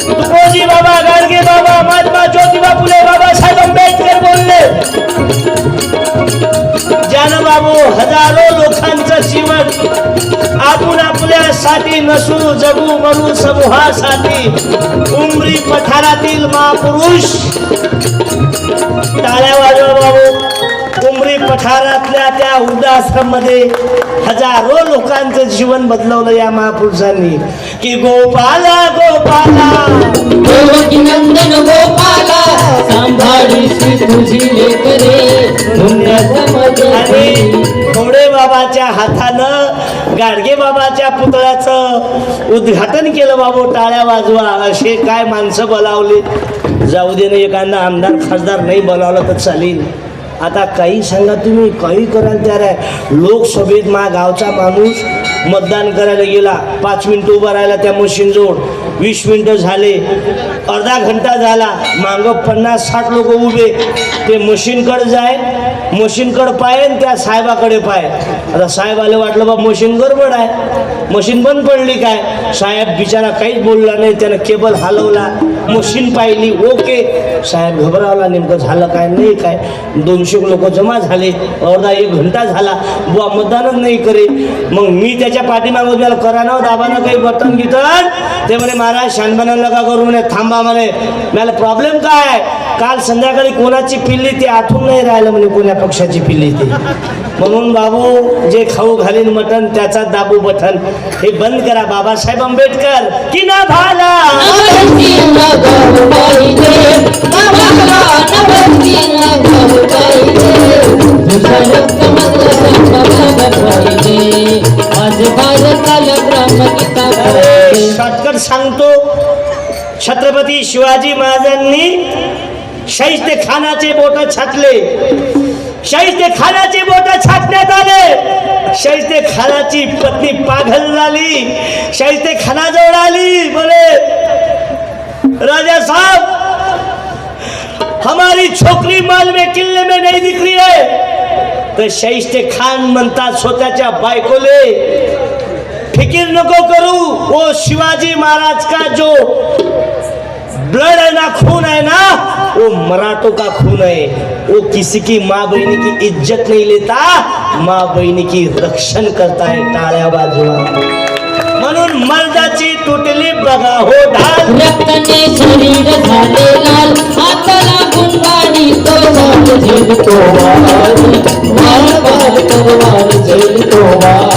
तुकोजी बाबा गाडगे बाबा महात्मा ज्योतिबा फुले बाबासाहेब आंबेडकर बोलले. ज्यानं बाबू हजारो लोकांचं जीवन आपण आपल्यासाठी नसू जगू म्हणू समूहासाठी उमरी पठारातील महापुरुष टाळ्या वाजवा बाबू. उमरी पठारातल्या त्या वृद्धाश्रममध्ये हजारो लोकांचं जीवन बदलवलं या महापुरुषांनी की गोपाला गोपाला देवकी नंदन गोपाला सांभाळीशी तुझी लेकरे आणि खोडे बाबाच्या हातानं गाडगे बाबाच्या पुतळ्याचं उद्घाटन केलं बाबू. टाळ्या वाजवा. असे काय माणसं बोलावली. जाऊ दे ना एखादा आमदार खासदार नाही बोलावलं तर चालेल. आता काही सांगा तुम्ही काही करायला तयार आहे. लोकसभेत मा गावचा माणूस मतदान करायला गेला 5 मिनिटं उभा राहिला त्या मशीनजवळ 20 मिनिटं झाले अर्धा घंटा झाला मागं 50-60 लोक उभे. ते मशीनकडे जाय मशीनकडे पाय आणि त्या साहेबाकडे पाय. आता साहेबाला वाटलं बा मशीन गडबड आहे. मशीन बंद पडली काय. साहेब बिचारा काहीच बोलला नाही. त्यानं केबल हलवला मशीन पाहिली ओके. साहेब घबरावला नेमकं झालं काय नाही काय. 200 लोक जमा झाले. अर्धा 1 घंटा झाला बुवा मतदानच नाही करे. मग मी त्याच्या पाठीमागं मला करानं दाबानं काही बटन गिटन ते म्हणे महाराज शानपणा नका करू म्हणे थांबा म्हणे. मला प्रॉब्लेम काय काल संध्याकाळी कोणाची पिल्ली ते आठवून नाही राहिलं म्हणे कोण्या पक्षाची पिल्ली ते. म्हणून बाबू जे खाऊ घालीन मटन त्याचा दाबू बटन हे बंद करा. बाबासाहेब आंबेडकर की ना भाला नवस्ती तुझ्या रक्तामधला संगम पाहिजे आज भारताला ग्रामगीता पाहिजे. शॉर्टकट सांगतो. छत्रपती शिवाजी महाराजांनी शाहिस्ते खानाचे बोट छाटले. शाहिस्ते खानाचे बोट छाटण्यात आले. शाहिस्ते खानाची पत्नी पागल झाली. शाहिस्ते खानाजवळ आली, बोले राजा साहब हमारी छोकरी माल में किल्ले में नहीं दिख रही है. तर शाहिस्ते खान म्हणतात स्वतःच्या बायकोले, फिकीर नको करू, वो शिवाजी महाराज का जो ब्लड है ना, खून है ना, वो मराठों का खून है. वो किसी की माँ बहनी की इज्जत नहीं लेता, माँ बहनी की रक्षण करता है. टाळ्या बाजूला. म्हणून मर्दाची तुटली बघा हो ढाल. रक्ताने शरीर झाले लाल हाताला गुंडाळी तो वार झेलतो वार वार वार तलवार झेलतो वार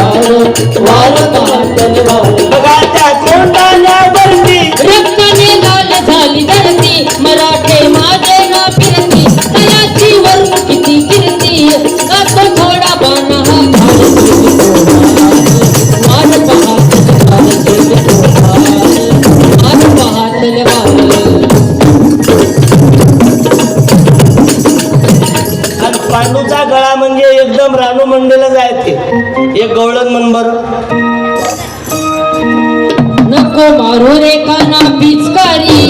वार वार तलवार. बघा त्या कोंडाण्यावरती रक्ताने लाल झाली धरती मराठे माझे ना फिरती तयाची वरून किती कीर्ती कातो थोडा बाणा हा वार पहा तलवार झेलतो वार पहा तलवार. आणि पांडूचा गळा म्हणजे एकदम रानू मंडेला जायचे. एक गवळण म्हण बरं. नको मारू रे काना पिचकारी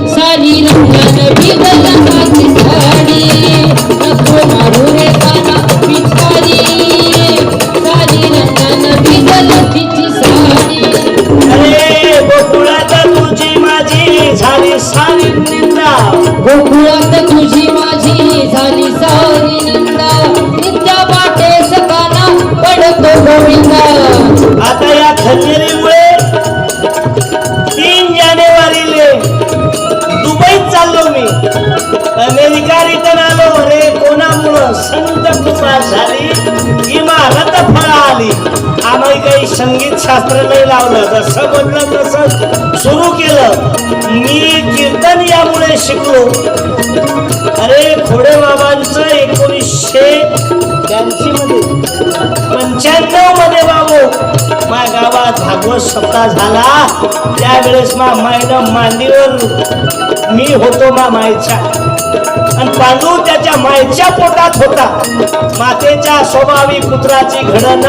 सारी रंगानं भिजल माझी साडी. नको मारू रे काना पिचकारी सारी रंगानं भिजल तिची साडी. अरे गोकुळात तुझी माझी झाली सारी निंदा. गोकुळात तुझी माझी झाली सारी निंदा नित्या वाटे सकाना पडतो गोविंदा. आता या खंजरीमुळे 3 जानेवारीले दुबईत चाललो मी. अमेरिका रिटर्न आलो. रे कोणामुळं संत कृपा झाली, इमारत फळ आली. आम्ही काही संगीत शास्त्र नाही लावलं, जसं बोललं तसं सुरू केलं. मी कीर्तन यामुळे शिकलो. अरे खोडे बाबांचं 1985 मध्ये 95 मध्ये बाबू माझ्या गावात भागवत सप्ताह झाला. त्यावेळेस मायनं मांडीवर मी होतो मायच्या, आणि पांडू त्याच्या मायच्या पोटात होता. मातेच्या स्वभावी पुत्राची घडण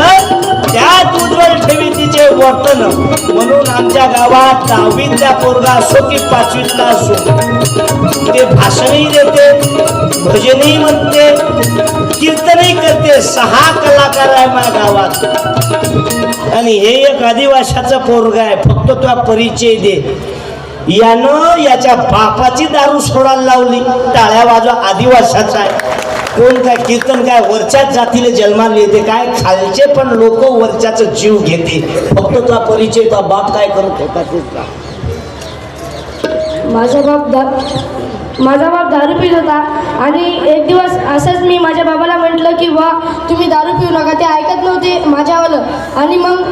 त्यात उज्ज्वल ठेवी तिचे वर्तन. म्हणून आमच्या गावात 10वीतला पोरगा असो की 5वीतला असो, ते भाषणही देते, भजनही म्हणते, कीर्तनही करते. 6 कलाकार आहे माझ्या गावात. आणि हे एक आदिवाशाचं पोरगा आहे. फक्त तुला परिचय दे. यानं याच्या बापाची दारू सोडायला लावली. टाळ्या वाजवा. आदिवासाचा आहे. कोण काय कीर्तन काय वरच्याच जातीला जन्माला येते काय, खालचे पण लोक वरच्याचा जीव घेते. फक्त तुला परिचय, तुझा बाप काय करत होता तेच. माझा बाप दारू पित होता. आणि एक दिवस असंच मी माझ्या बाबाला म्हटलं की वा तुम्ही दारू पिऊ नका. ते ऐकत नव्हते माझ्यावालं. आणि मग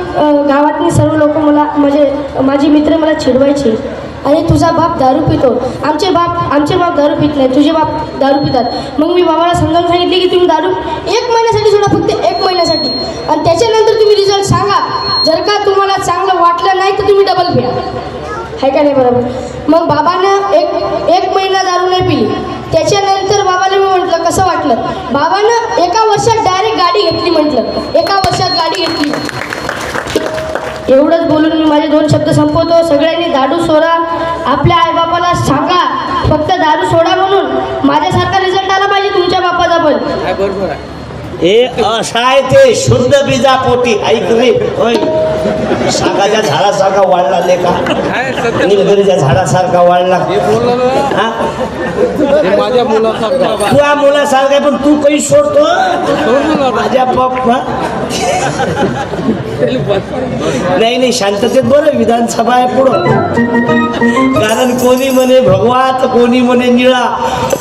गावातली सर्व लोक मला माझे मित्र मला चिडवायचे, अरे तुझा बाप दारू पितो, आमचे बाप दारू पित नाही, तुझे बाप दारू पितात. मग मी बाबाला समजावून सांगितले की तुम्ही दारू 1 महिन्यासाठी सोडा, फक्त 1 महिन्यासाठी, आणि त्याच्यानंतर तुम्ही रिझल्ट सांगा. जर का तुम्हाला चांगलं वाटलं नाही तर तुम्ही डबल पिया. आहे का नाही बरोबर. मग बाबानं एक महिना दारू नाही पिली. त्याच्यानंतर बाबाला मी म्हटलं कसं वाटलं. बाबानं 1 वर्षात डायरेक्ट गाडी घेतली. म्हटलं 1 वर्षात गाडी घेतली. एवढंच बोलून मी माझे 2 शब्द संपवतो. सगळ्यांनी दारू सोडा. आपल्या आईबापाला सांगा फक्त दारू सोडा म्हणून. माझ्यासारखा रिझल्ट आला पाहिजे तुमच्या बापाचा पण. बरोबर आहे. हे असं आहे ते शुद्ध बीजापोटी. ऐक रे, होय सागाच्या झाडासारखा वाढला लेका, काय सत्य निलगिरीच्या झाडासारखा वाढला. हे बोललो ना, हा हे माझ्या मुलासारखा तुझ्या मुलासारखा आहे, पण तू काही सोडतो सोडून नका. माझ्या बाप्पा. नाही शांततेत बरं. विधानसभा आहे पुढं. कारण कोणी म्हणे भगवा तर कोणी म्हणे निळा,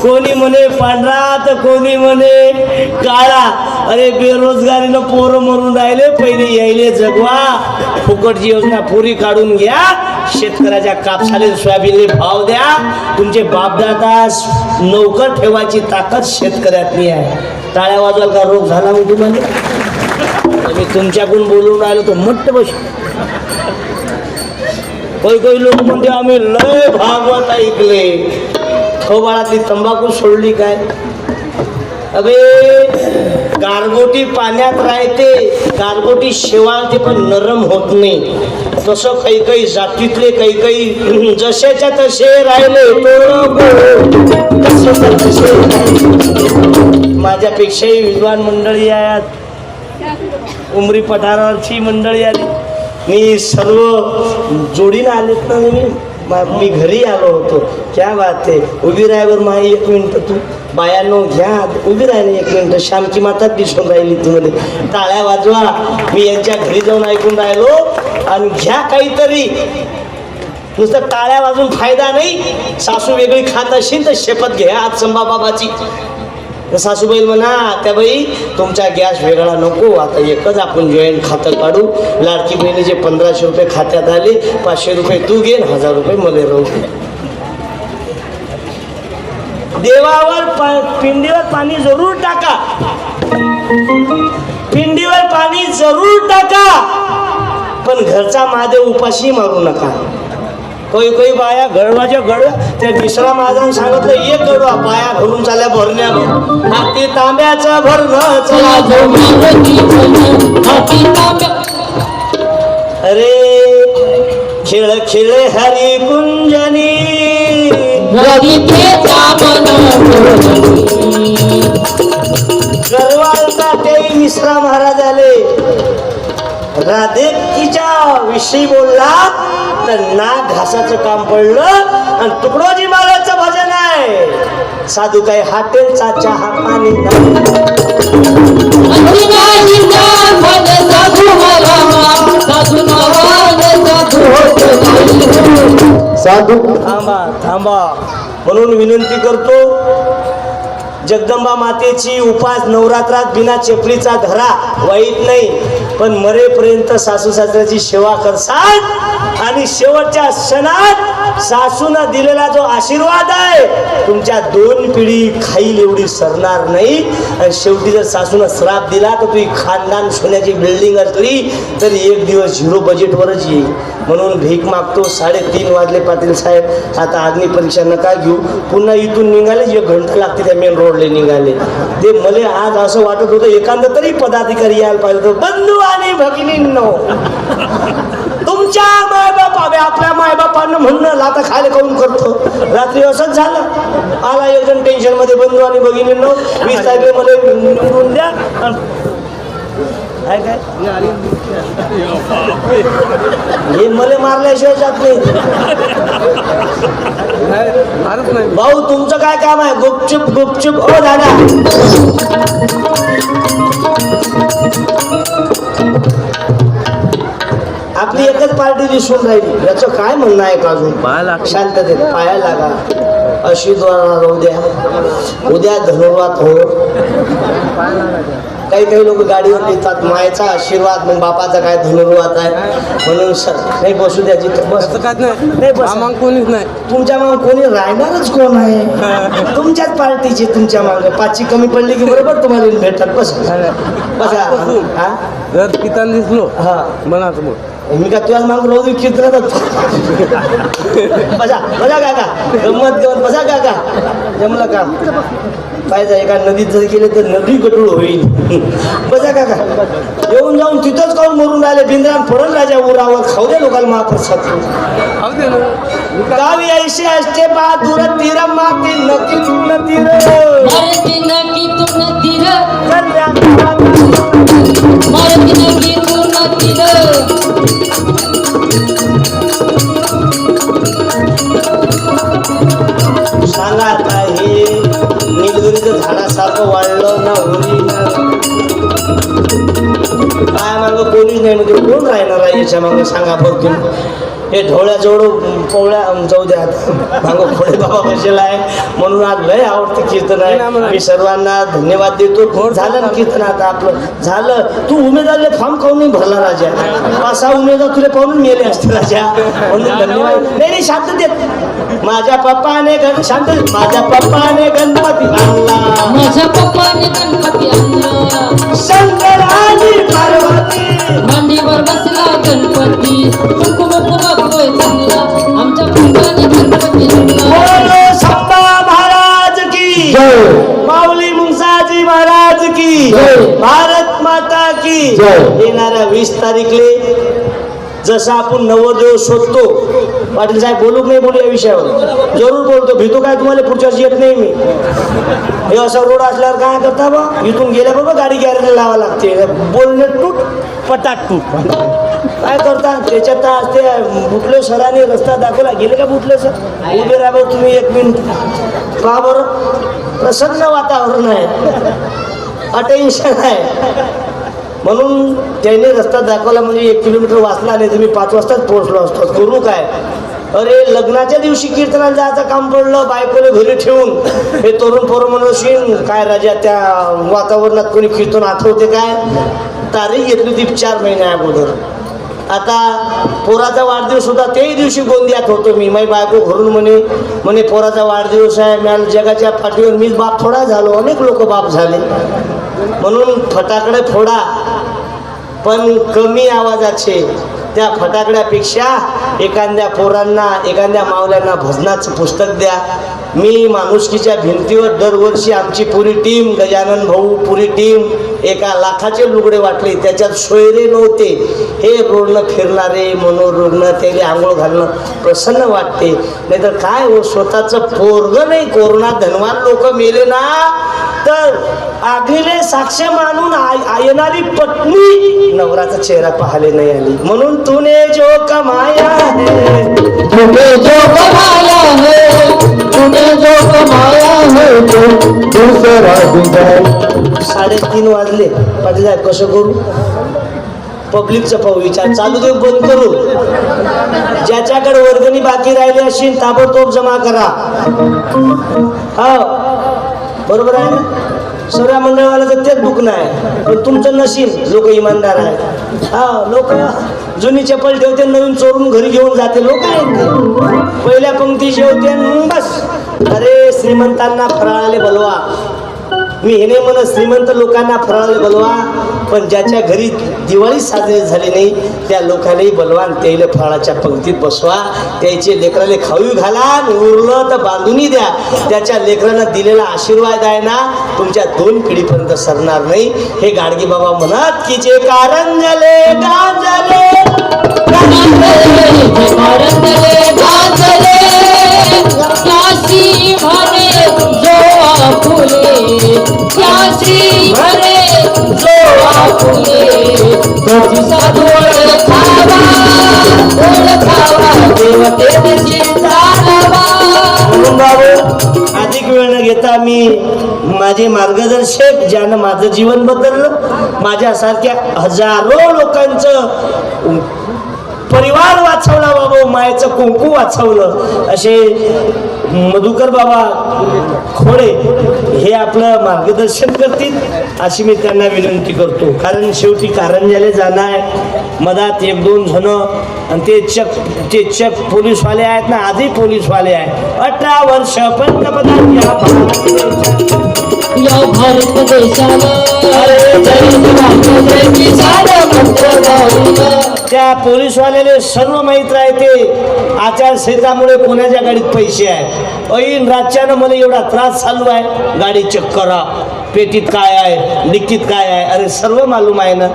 कोणी म्हणे पांढरा तर कोणी म्हणे काळा. अरे बेरोजगारीनं पोरं मरून राहिले. पहिले यायले जगवा. फुकटची योजना पुरी काढून घ्या. शेतकऱ्याच्या कापसाले सोयाबीनले भाव द्या. तुमचे बापदादा नोकर ठेवायची ताकद शेतकऱ्यातली आहे. टाळ्या वाजवाल का रोग झाला मग तुम्हाला? मी तुमच्याकडून बोलून राहिलो तो मट्ट बस. काही लोक म्हणते आम्ही लय भागवत ऐकले. हो बाळा ती तंबाखू सोडली काय? अबे गारगोटी पाण्यात राहते, गारगोटी शेवाळते पण नरम होत नाही. तसं काही काही जातीतले काही काही जसेच्या तसे राहिले. माझ्यापेक्षाही विद्वान मंडळी आहेत, उमरी पठारावरची मंडळी आली. मी सर्व जोडीनं आलेत ना. मी घरी आलो होतो. क्या बात आहे. उभी राहायवर माही 1 मिनिट तू बायानो घ्या उभी राहिली 1 मिनिट. श्यामची माता दिसून राहिली तुम्हाला. टाळ्या वाजवा. मी यांच्या घरी जाऊन ऐकून राहिलो आणि घ्या काहीतरी. नुसतं टाळ्या वाजून फायदा नाही. सासू वेगळी खात असेल तर शपथ घ्या आज संभाबाबाची. सासूबाई म्हणा त्या बाई तुमचा गॅस वेगळा नको, आता एकच आपण जॉईंट खातं काढू. लाडकी बहिणीचे 1500 रुपये खात्यात आले, 500 रुपये तू घे, 1000 रुपये मला राहू. देवावर पिंडीवर पाणी जरूर टाका, पिंडीवर पाणी जरूर टाका, पण घरचा महादेव उपाशी मारू नका. काही काही बाया गडवाच्या गडव्या त्या तिसरा महाजन सांगितलं एक गडवा बाया भरून चालल्या भरण्यावर. हाती तांब्याचं भरणं चला अरे खेळ खेळे हरी कुंजनी गरवालचा ते मिश्रा महाराज आले. राधेकीच्या विषयी बोलला तर नाक घासाचं काम पडलं आणि तुकडोजी महाराजचं भजन आहे. साधू काय हॉटेलचा चहा पाणी साधू थांबा थांबा. म्हणून विनंती करतो जगदंबा मातेची उपास नवरात्रात बिना चपलीचा धरा, वाईट नाही, पण मरेपर्यंत सासू सासऱ्याची सेवा करसाल आणि शेवटच्या क्षणात सासूनं दिलेला जो आशीर्वाद आहे तुमच्या 2 पिढी खाईल एवढी सरणार नाही. आणि शेवटी जर सासूनं श्राप दिला तर तुम्ही खानदान सोन्याची बिल्डिंग असली तरी 1 दिवस 0 बजेटवरच येईल. म्हणून भीक मागतो. 3:30 वाजले पाटील साहेब. आता अग्नी परीक्षा नका घेऊ. पुन्हा इथून निघाले 1 घंटा लागते त्या मेन रोडला निघाले. ते मला आज असं वाटत होतं एखादा तरी पदाधिकारी यायला पाहिजे होतं. बंधू आणि भगिनींनो तुमच्या मायबाप आपल्या मायबापांना म्हणणं लाता खायला काऊन करतो. रात्री असंच झालं. आला एक जण टेन्शन मध्ये बंधू आणि भगिनींनो 20 तारखेला मला निवडून द्या. काय काय हे मला मारल्याशिवाय जात नाही. मारत नाही. भाऊ तुमचं काय काम आहे. गुपचूप गुपचूप. ओ दादा आपली एकच पार्टी दिसून राहिली. याचं काय म्हणणं आहे का अजून? शांततेत पाया लागा. अशी द्वारा उद्या धनुर्वात हो. काही काही लोक गाडीवर लिहितात मायचा आशीर्वाद, मग बापाचा काय धनुर्वात आहे म्हणून नाही बसू द्यायची. नाही बस कोणीच नाही. तुमच्या माग कोणी राहणारच कोण आहे. तुमच्याच पार्टीचे तुमच्या माग 5ची कमी पडली की बरोबर तुम्हाला भेटतात. बस बसा. हा जर कितान दिसलो हा म्हणा तुम्ही मी का तुझ्याच माग रोज चित्र बसा बसा काका. गंमत गमत बसा काका. जमलं का पाहिजे. एका नदीत जर गेले तर नदी गटूळ होईल. बसा काका. येऊन जाऊन तिथंच काऊन मरून राहिले. बिंद्राम पडल राजा उरावर खाऊ दे लोकांना महाप्रसाद. गावी ऐसे असते बा दूर तीर माती नकी तू तीर सांगा आता हे निलगिरीचं झाडासारखं वाढलं ना होईल ना काय मागं कोणीच नाही म्हणजे कोण राहणार आहे याच्या मागं सांगा बघ तुम्ही. हे ढोळ्याजवळ पोवळ्या जाऊ द्या मागो पुढे बाबा बसेला आहे म्हणून आज लय आवडतं कीर्तन आहे. मी सर्वांना धन्यवाद देतो. झालं ना कीर्तन आता आपलं झालं. तू उमेदवारले फॉर्म काऊन नाही भरला राजा? 5-6 उमेदवार तुला पाहून मेले असते राजा म्हणून धन्यवाद. नाही शांत देत माझ्या पप्पाने शांत माझ्या पप्पाने गणपती आणला माझ्या पप्पाने गणपती आणला शंकर आणि पार्वती मांडीवर बसला गणपती कुंकुम बघतोय चांगला आमच्या पप्पाने गणपती आणला. बोलो संबा महाराज की जय माऊली मुंसाजी महाराज की जय. भारत माता की जय. येणाऱ्या 20 तारीखले जसं आपण नवरदेव शोधतो. पाटील साहेब बोलू नाही बोलू या विषयावर जरूर बोलतो. भीतो काय तुम्हाला पुढच्या वर्षी येत नाही मी. हे असं रोड असल्यावर काय करता बा इथून गेल्याबरोबर गाडी गॅरेजला लावा लागते. बोलणे तूट पटाट तूट काय करता त्याच्यात ते बुटले सरांनी रस्ता दाखवला गेले का बुटले सर उभे राहा बरं तुम्ही 1 मिनिट पहा बरं. प्रसन्न वातावरण आहे अटेन्शन आहे म्हणून त्याने रस्ता दाखवला म्हणजे 1 किलोमीटर वाचला नाही तर मी 5 वाजताच पोहोचलो असतो. करू काय अरे लग्नाच्या दिवशी कीर्तनाला जायचं काम पडलं बायकोला घरी ठेवून. हे तरुण पोरं म्हणून काय राजा त्या वातावरणात कोणी कीर्तन आठवते काय? तारीख घेतली होती 4 महिन्या अगोदर. आता पोराचा वाढदिवस होता त्याही दिवशी गोंदियात होतो मी. माझी बायको घरून म्हणे पोराचा वाढदिवस आहे. मी जगाच्या पाठीवर मीच बाप थोडा झालो. अनेक लोक बाप झाले म्हणून फटाकडे फोडा पण कमी आवाजाचे. त्या फटाकड्यापेक्षा एखाद्या पोरांना एखाद्या मावल्यांना भजनाचं पुस्तक द्या. मी माणुसकीच्या भिंतीवर दरवर्षी आमची पुरी टीम गजानन भाऊ पुरी टीम 1 लाखाचे लुगडे वाटले. त्याच्यात सोयरे नव्हते. हे रोडनं फिरणारे मनोरुग्ण त्याला आंघोळ घालणं प्रसन्न वाटते. नाहीतर काय हो स्वतःचं पोरग नाही. कोरोना धनवान लोक मेले ना तर आगीले साक्ष मानून येणारी पत्नी नवराचा चेहरा पाहायला नाही आली. म्हणून तूने जो कमाया है तूने जो कमाया है तूने जो कमाया है तो दूसरा भी जाए. 3:30 वाजले. पाटील साहेब कसं करू? पब्लिकचा पाहू विचार चालू देऊ बंद करू. ज्याच्याकडे वर्गणी बाकी राहिली असेल ताबडतोब जमा करा. हा बरोबर आहे ना? सर्व मंडळवाल्याचं तेच दुखणं आहे पण तुमचं नशीब लोक इमानदार आहे. हा लोक जुनी चप्पल ठेवते नवीन चोरून घरी घेऊन जाते. लोक आहेत ते पहिल्या पंक्ती जेवते बस. अरे श्रीमंतांना फराळाले बोलवा. मी हे नाही म्हणत श्रीमंत लोकांना फराळाले बोलवा पण ज्याच्या घरी दिवाळी साजरी झाली नाही त्या लोकांनाही बोलवा आणि त्याला फराळाच्या पंक्तीत बसवा. त्याचे लेकराले खाऊ घाला उरलं तर बांधूनही द्या. त्याच्या लेकरांना दिलेला आशीर्वाद आहे ना तुमच्या 2 पिढीपर्यंत सरणार नाही. हे गाडगे बाबा म्हणत की जे कारंजले गांजले त्याशी भरे जो आपुले त्याशी भरे जो आपुले तुझा गोड खावा देवतेची चालवा. म्हणून बाबू अधिक वेळ न घेता मी माझे मार्गदर्शक ज्यानं माझं जीवन बदललं माझ्यासारख्या हजारो लोकांचं परिवार वाचवला बाबा मायेचं कुंकू वाचवलं असे मधुकर बाबा खोडे हे आपलं मार्गदर्शन करतील अशी मी त्यांना विनंती करतो. कारण शेवटी कारंजाले जाणं आहे मधात 1-2 जण आणि ते चक पोलीसवाले आहेत ना आधी पोलीसवाले आहेत. 18 वर्ष पंतप्रधान या भारत देशाला त्या पोलीसवाल्याला सर्व माहीत राहते आचारसंहितामुळे कोणाच्या गाडीत पैसे आहे. ऐन रातच्यानं मला एवढा त्रास चालू आहे गाडी चेक करा पेटीत काय आहे डिक्कीत काय आहे. अरे सर्व मालूम आहे ना.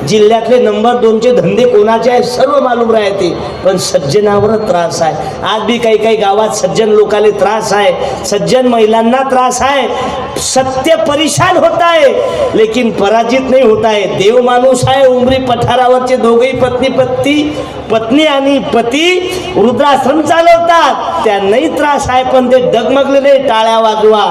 जिल्ह्यातले नंबर 2चे धंदे कोणाचे आहे सर्व मालूम राहते पण सज्जनावर त्रास आहे. आज बी काही गावात सज्जन लोकांना त्रास आहे सज्जन महिलांना त्रास आहे. सत्य परेशान होत आहे लेकिन पराजित नाही होत आहे. देव माणूस आहे उमरी पठारावरचे दोघेही पत्नी आणि पती वृद्धाश्रम चालवतात त्यांनाही त्रास आहे पण ते डगमगले नाही. टाळ्या वाजवा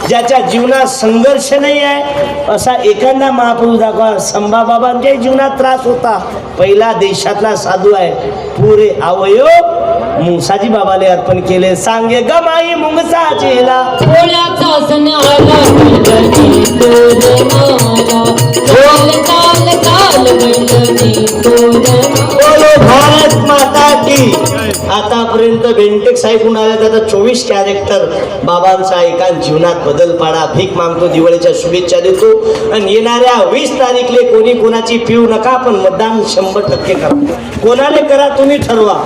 ज्याच्या जीवनात संघर्ष नाही आहे असा एखादा महापुरुष दाखवा. संभाबाबांच्या जीवनात त्रास होता. पहिला देशातला साधू आहे. पुरे अवयव मुंगसाजी बाबाले अर्पण केले. सांगे ग माई मुंगसाजीला पोळ्याचा सण आला मैदानी तोर माला, ताल ताल ताल मैदानी तोर माला. बोलो भारत माता की. आतापर्यंत बेंटेक्स ऐकून आले त्याचा 24 कॅरेक्टर बाबांचा एका जीवनात बदल पाडा. भीक मागतो, दिवाळीच्या शुभेच्छा देतो. आणि येणाऱ्या 20 तारीखले कोणी कोणाची पिऊ नका, पण मतदान 100% करा. कोणाने करा तुम्ही ठरवा.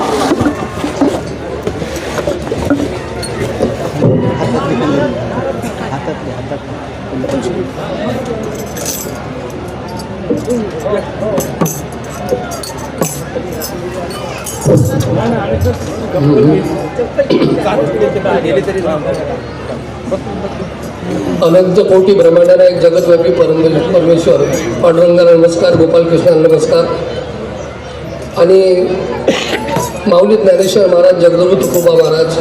अनंत कोटी ब्रह्मांडनायक जगतव्यापी परमेश्वर पांडुरंगाला नमस्कार, गोपालकृष्णाला नमस्कार. आणि माऊली ज्ञानेश्वर महाराज, जगद्गुरु तुकोबा महाराज,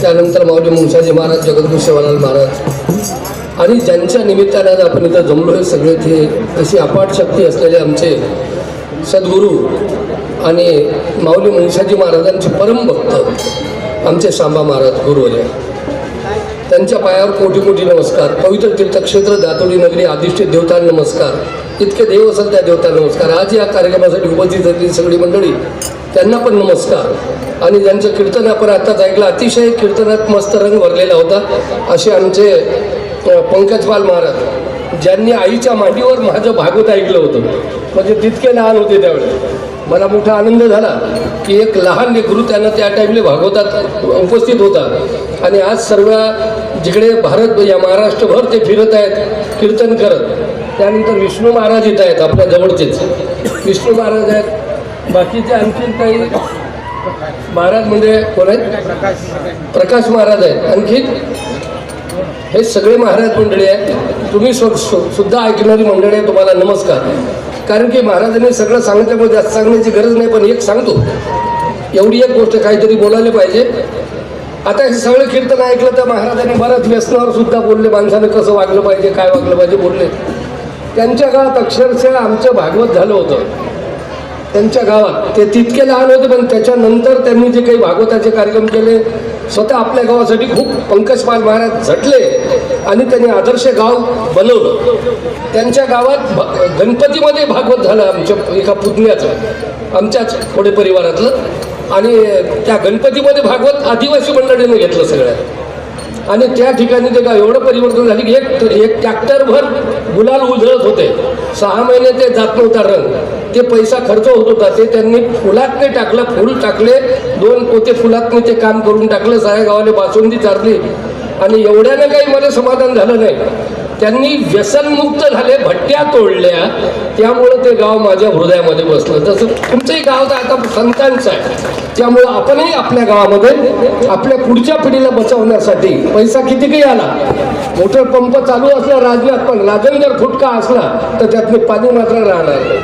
त्यानंतर माऊली मुंगसाजी महाराज, जगद्गुरु सेवालाल महाराज आणि ज्यांच्या निमित्ताने आज आपण इथं जमलो आहे सगळे, ते अशी अपाट शक्ती असलेले आमचे सद्गुरू आणि माऊली मुंगसाजी महाराजांचे परमभक्त आमचे सांबा महाराज गुरुवर्य, त्यांच्या पायावर कोटी कोटी नमस्कार. पवित्र तीर्थक्षेत्र दातोडी नगरी अधिष्ठित देवतांना नमस्कार. इतके देव असेल त्या देवतांना नमस्कार. आज या कार्यक्रमासाठी उपस्थित झालेली सगळी मंडळी त्यांना पण नमस्कार. आणि ज्यांचं कीर्तन आपण आत्ताच ऐकलं, अतिशय कीर्तनात मस्त रंग भरलेला होता असे आमचे पंकजपाल महाराज, ज्यांनी आईच्या मांडीवर माझं भागवत ऐकलं होतं. म्हणजे तितके लहान होते त्यावेळेस. मला मोठा आनंद झाला की एक लहान लेकरू त्यांना त्या टाईमले भागवतात उपस्थित होता. आणि आज सर्व जिकडे भारत या महाराष्ट्रभर ते फिरत आहेत कीर्तन करत. त्यानंतर विष्णू महाराज येत आहेत, आपल्या जवळचेच विष्णू महाराज आहेत. बाकीचे आणखीन काही महाराज म्हणजे कोण आहेत? प्रकाश महाराज आहेत. आणखीन हे सगळे महाराज मंडळी आहेत. तुम्ही सुद्धा ऐकणारी मंडळी आहे, तुम्हाला नमस्कार. कारण की महाराजांनी सगळं सांगितल्यामुळे जास्त सांगण्याची गरज नाही, पण एक सांगतो, एवढी एक गोष्ट काहीतरी बोलायला पाहिजे. आता हे सगळं कीर्तन ऐकलं तर महाराजांनी बऱ्याच व्यसनावर सुद्धा बोलले, माणसानं कसं वागलं पाहिजे, काय वागलं पाहिजे बोलले. त्यांच्या गावात अक्षरशः आमचं भागवत झालं होतं. त्यांच्या गावात ते तितके लहान होते, पण त्याच्यानंतर त्यांनी जे काही भागवताचे कार्यक्रम केले, स्वतः आपल्या गावासाठी खूप पंकजपाल महाराज झटले आणि त्यांनी आदर्श गाव बनवलं. त्यांच्या गावात गणपतीमध्ये भागवत झालं आमच्या एका पुतण्याचं, आमच्याच थोडे परिवारातलं. आणि त्या गणपतीमध्ये भागवत आदिवासी मंडळीनं घेतलं सगळ्यात. आणि त्या ठिकाणी ते गाव एवढं परिवर्तन झालं की एक ट्रॅक्टरभर गुलाल उधळत होते. 6 महिने ते जात नव्हता रंग. ते पैसा खर्च होत होता, ते त्यांनी फुलातने टाकलं, फुल टाकले, 2 पोते फुलातने ते काम करून टाकलं. साऱ्या गावाला बासुंदी चारली. आणि एवढ्यानं काही मला समाधान झालं नाही. त्यांनी व्यसनमुक्त झाले, भट्ट्या तोडल्या. त्यामुळं ते गाव माझ्या हृदयामध्ये बसलं. तसं तुमचंही गाव तर आता संतांचं आहे. त्यामुळं आपणही आपल्या गावामध्ये आपल्या पुढच्या पिढीला बचावण्यासाठी पैसा किती काही आला, मोटर पंप चालू असला राजनाथ, पण राजन जर फुटका असला तर त्यातले पाणी मात्र राहणार नाही.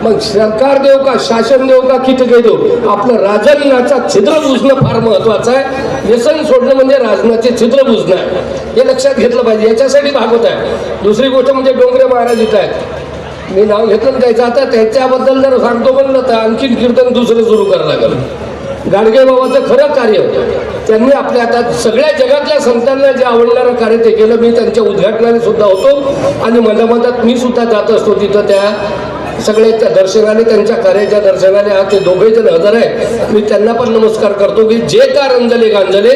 मग सरकार देऊ का, शासन देऊ का, किती काही देऊ, आपलं राजनाचा छिद्र बुजणं फार महत्वाचं आहे. व्यसन सोडणं म्हणजे राजनाचे छिद्र बुजणं आहे, हे लक्षात घेतलं पाहिजे. याच्यासाठी भागवत आहे. दुसरी गोष्ट म्हणजे डोंगरे महाराज इथं आहेत. मी नाव घेतलं त्याचं. आता त्याच्याबद्दल जर सांगतो म्हणलं तर आणखीन कीर्तन दुसरं सुरू करावं लागलं. गाडगे बाबाचं खरं कार्य त्यांनी आपल्या आता सगळ्या जगातल्या संतांना जे आवडणारं कार्य ते केलं. मी त्यांच्या उद्घाटनाने सुद्धा होतो आणि मनामनात मी सुद्धा जात असतो तिथं त्या सगळ्याच्या दर्शनाने, त्यांच्या कार्याच्या दर्शनाने. आज ते दोघे जण हजर आहे. मी त्यांना पण नमस्कार करतो की जे का रंजले गांजले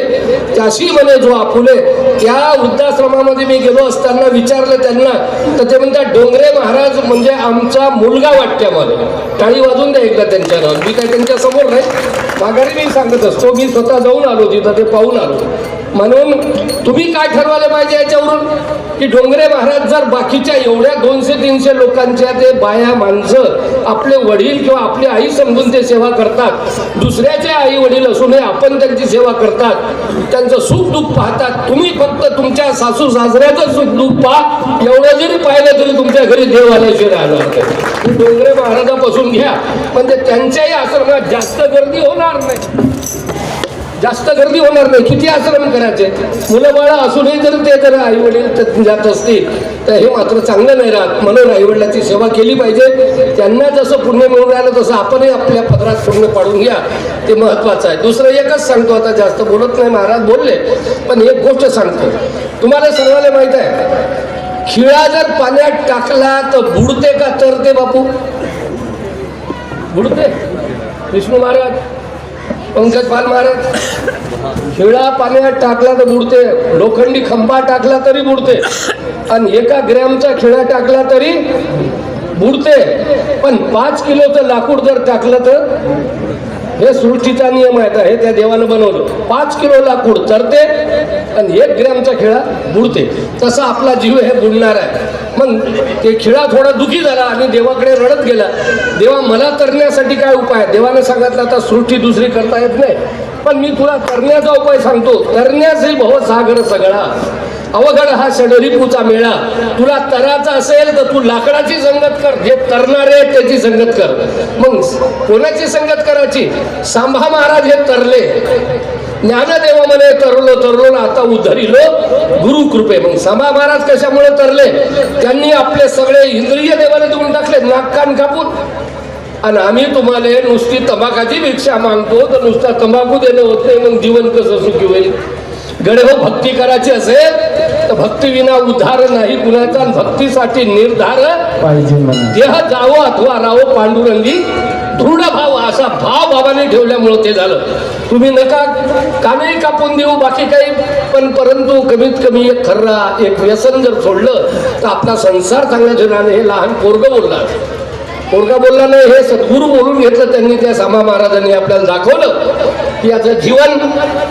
त्याशी म्हणे जो आपुले. त्या वृद्धाश्रमामध्ये मी गेलो असताना विचारलं त्यांना, तर ते म्हणतात डोंगरे महाराज म्हणजे आमचा मुलगा वाटते मला. टाळी वाजून द्या एकदा त्यांच्या नावात. मी काही त्यांच्या समोर नाही, माघारी मी सांगत असतो. मी स्वतः जाऊन आलो तिथं, ते पाहून आलो. म्हणून तुम्ही काय ठरवायला पाहिजे याच्यावरून की डोंगरे महाराज जर बाकीच्या एवढ्या 200-300 लोकांच्या ते बाया माणसं आपले वडील किंवा आपली आई समजून ते सेवा करतात, दुसऱ्याचे आई वडील असूनही आपण त्यांची सेवा करतात, त्यांचं सुख दुःख पाहतात. तुम्ही फक्त तुमच्या सासू सासऱ्याचं सुख दुःख पहा. एवढं जरी पाहिलं तरी तुमच्या घरी देव आल्याशिवाय राहणार नाही. डोंगरे महाराजापासून घ्या, म्हणजे त्यांच्याही आश्रमात जास्त गर्दी होणार नाही. जास्त गर्दी होणार नाही. किती आश्रम करायचे, मुलं बाळा असूनही जर ते जर आई वडील जात असतील तर हे मात्र चांगलं नाही राहत. म्हणून आई वडिलांची सेवा केली पाहिजे. त्यांना जसं पुण्य मिळून राहिलं तसं आपणही आपल्या पदरात पुण्य पाडून घ्या, ते महत्वाचं आहे. दुसरं एकच सांगतो, आता जास्त बोलत नाही, महाराज बोलले, पण एक गोष्ट सांगतो. तुम्हाला सर्वांना माहित आहे, खिळा जर पाण्यात टाकला तर बुडते का तरते बापू? बुडते. विष्णू महाराज, पंकजपाल महाराज, खिळा पाण्यात टाकला तर बुडते, लोखंडी खंबा टाकला तरी बुडते, आणि 1 ग्रॅमचा खिळा टाकला तरी बुडते. पण 5 किलोचं लाकूड जर टाकलं तर, हे सृष्टीचा नियम आहे, हे त्या देवानं बनवलं. 5 किलो लाकूड तरते आणि 1 ग्रॅमचा खिळा बुडते. तसा आपला जीव हे बुडणार आहे. मग ते खिळा थोडा दुखी झाला आणि देवाकडे रडत गेला, देवा मला तरण्यासाठी काय उपाय? देवाने सांगितलं, आता सृष्टी दुसरी करता येत नाही, पण मी तुला तरण्याचा उपाय सांगतो. तरण्याचे भवसागर सगळा, अवघड हा षडरिपूचा मेळा. तुला तराचा असेल तर तू लाकडाची संगत कर, जे तरणारे आहेत त्याची संगत कर. मग कोणाची संगत करायची? सांभा महाराज हे तरले, ज्ञानदेवा म्हणे तरलो तरलो आता उद्धरिलो गुरु कृपे. मग सांभा महाराज कशामुळे तरले? त्यांनी आपले सगळे इंद्रिय देवाने देऊन टाकले, नाक कान कापून. आणि आम्ही तुम्हाला नुसती तंबाखाची भिक्षा मागतो तर नुसता तंबाखू देणं होत नाही, मग जीवन कसं सुखी होईल? गडे हो, भक्ती करायची असेल तर भक्ती विना उद्धार नाही कुणाचा. भक्तीसाठी निर्धार पाहिजे म्हणा. देह जावो अथवा राहो पांडुरंगी दृढ भाव, असा भाव बाबाने ठेवल्यामुळं ते झालं. तुम्ही नका कानही कापून देऊ, बाकी काही, पण परंतु कमीत कमी एक खर्रा, एक व्यसन जर सोडलं तर आपला संसार चांगला राहणे. हे लहान पोरगं बोलला, पोरगा बोलला नाही, हे सद्गुरू बोलून घेतलं त्यांनी. त्या सांभा महाराजांनी आपल्याला दाखवलं की याचं जीवन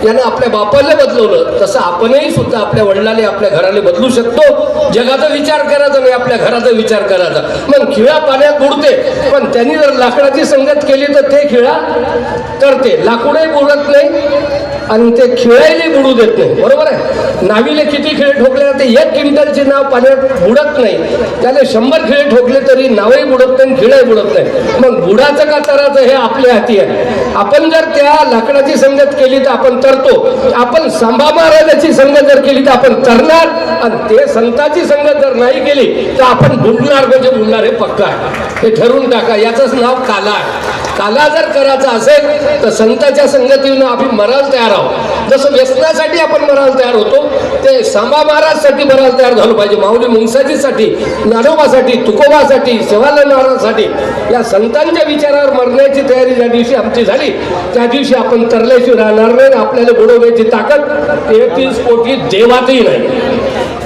यानं आपल्या बापाला बदलवलं, तसं आपणही सुद्धा आपल्या वडिलांनी आपल्या घराने बदलू शकतो. जगाचा विचार करायचा नाही, आपल्या घराचा विचार करायचा. मग खिळा पाण्यात बुडते, पण त्यांनी जर लाकडाची संगत केली तर ते खिळा तरते, लाकूडही बुडत नाही आणि ते खिळाही बुडू देत नाही. बरोबर आहे? नावीले किती खिळे ठोकले जाते, 1 क्विंटलचे नाव पाण्यात बुडत नाही, त्याने 100 खिळे ठोकले तरी नावही बुडत नाही, खिळाही बुडत नाही. मग बुडाचं का तराचं हे आपल्या हाती आहे. आपण जर त्या लाकडाची संगत केली तर आपण तरतो, आपण सांभा महाराजाची संगत जर केली तर आपण तरणार, आणि ते संताची संगत जर नाही केली तर आपण बुडणार, म्हणजे बुडणार हे पक्का आहे. हे ठरवून टाका. याचंच नाव काला आहे. काला जर करायचा असेल तर संतांच्या संगतीनं आपण मरायला तयार आहोत. जसं व्यसनासाठी आपण मरायला तयार होतो, ते सांबा महाराजसाठी मरायला तयार झालं पाहिजे. माऊली मुंगसाजीसाठी, ज्ञानोबासाठी, तुकोबासाठी, सेवालाल महाराजसाठी, या संतांच्या विचारावर मरण्याची तयारी ज्या दिवशी आमची झाली त्या दिवशी आपण तरल्याशिवाय राहणार नाही. आपल्याला बुडवण्याची ताकद 33 कोटी देवातही नाही.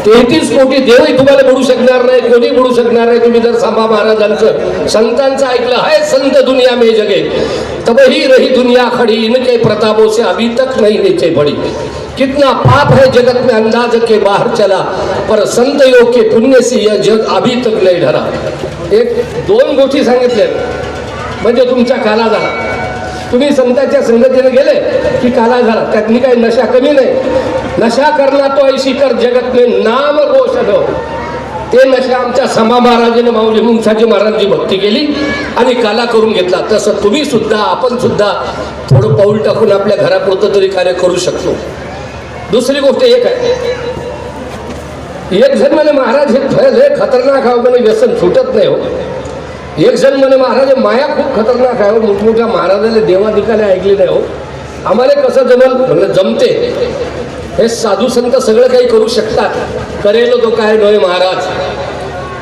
33 कोटी देवही तुम्हाला बुडू शकणार नाही, कोणी बुडू शकणार नाही. तुम्ही जर सांबा महाराजांचं, संतांचं ऐकलं, है संत दुनिया में जगे तब ही रही दुनिया खड़ी, इनके प्रतापों से अभी तक नहीं नीचे बढ़ी. कितना पाप है जगत में अंदाज के बाहर चला, पर संत योग के पुण्य से यह जग अभी तक नहीं ढरा. 1-2 गोष्टी सांगितल्या म्हणजे तुमचा काला झाला. तुम्ही संतांच्या संगतीने गेले की काला झाला. त्यातनी काही नशा कमी नाही. नशा करना तो ऐशी कर जगत में नाम रोशन हो. ते नशा आमच्या सांबा महाराजांनी, माऊली मुंगसाजी महाराजांची भक्ती केली आणि काला करून घेतला. तसं तुम्ही सुद्धा, आपण सुद्धा थोडं पाऊल टाकून आपल्या घरापुरतं तरी कार्य करू शकतो. दुसरी गोष्ट एक आहे, एक जण म्हणे महाराज हे खतरनाक आहे, म्हणे व्यसन सुटत नाही हो. एक जण म्हणे महाराज माया खूप खतरनाक आहे हो, मोठमोठ्या महाराजाला देवाधिकाने ऐकले नाही हो, आम्हाला कसं जमल? म्हणलं जमते. हे साधू संत सगळं काही करू शकतात, करेल तो काय नव्हे महाराज.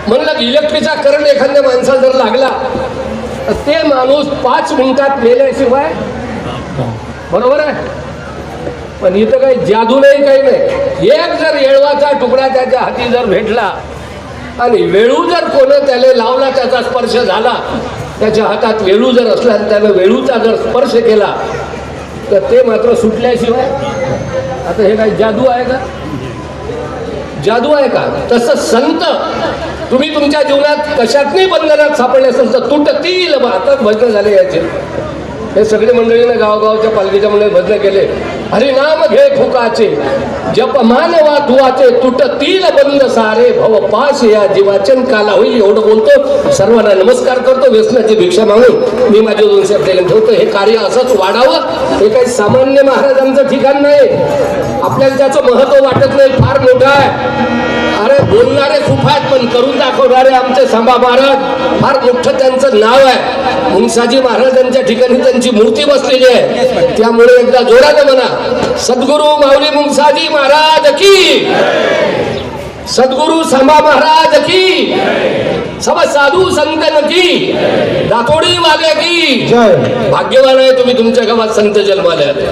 म्हणलं इलेक्ट्रिकचा करंट एखाद्या माणसाला जर लागला तर ते माणूस 5 मिनिटात मेल्याशिवाय, बरोबर आहे. पण इथं काही जादू नाही, काही नाही. एक जर येळवाचा तुकडा त्याच्या हाती जर भेटला आणि वेळू जर कोणं त्याला लावला, त्याचा स्पर्श झाला, त्याच्या हातात वेळू जर असला आणि त्यानं वेळूचा जर स्पर्श केला तर ते मात्र सुटल्याशिवाय. आता हे काय जादू आहे का? जादू आहे का? तसं संत तुम्ही तुमच्या जीवनात कशातही बंधनात सापडले असेल तर तुटतील. आता भजन झाले याचे, हे सगळे मंडळीनं गावगावच्या पालखीच्या मंडळी भजन केले. हरिनाम घे फुकाचे जप मानवा धुवाचे तुटतील बंद सारे भव पास या जीवाचन काला होईल एवढं बोलतो. सर्वांना नमस्कार करतो. व्यसनाची भिक्षा मागून मी माझे 2 शब्द ठेवतो. हे कार्य असंच वाढावं. हे काही सामान्य महाराजांचं ठिकाण नाही. आपल्याला त्याचं महत्व वाटत नाही, फार मोठं आहे. अरे बोलणारे खूप आहेत पण करून दाखवणारे आमचे संभा महाराज फार मोठं त्यांचं नाव आहे. मुंगसाजी महाराजांच्या ठिकाणी त्यांची मूर्ती बसलेली आहे. त्यामुळे एकदा जोराने म्हणा सद्गुरू माऊली मुंगसाजी महाराज की, सद्गुरू संभा महाराज की, सब साधू संतन की, रातोडी वाले की. भाग्यवान आहे तुम्ही तुमच्या गावात संत जन्माला आले.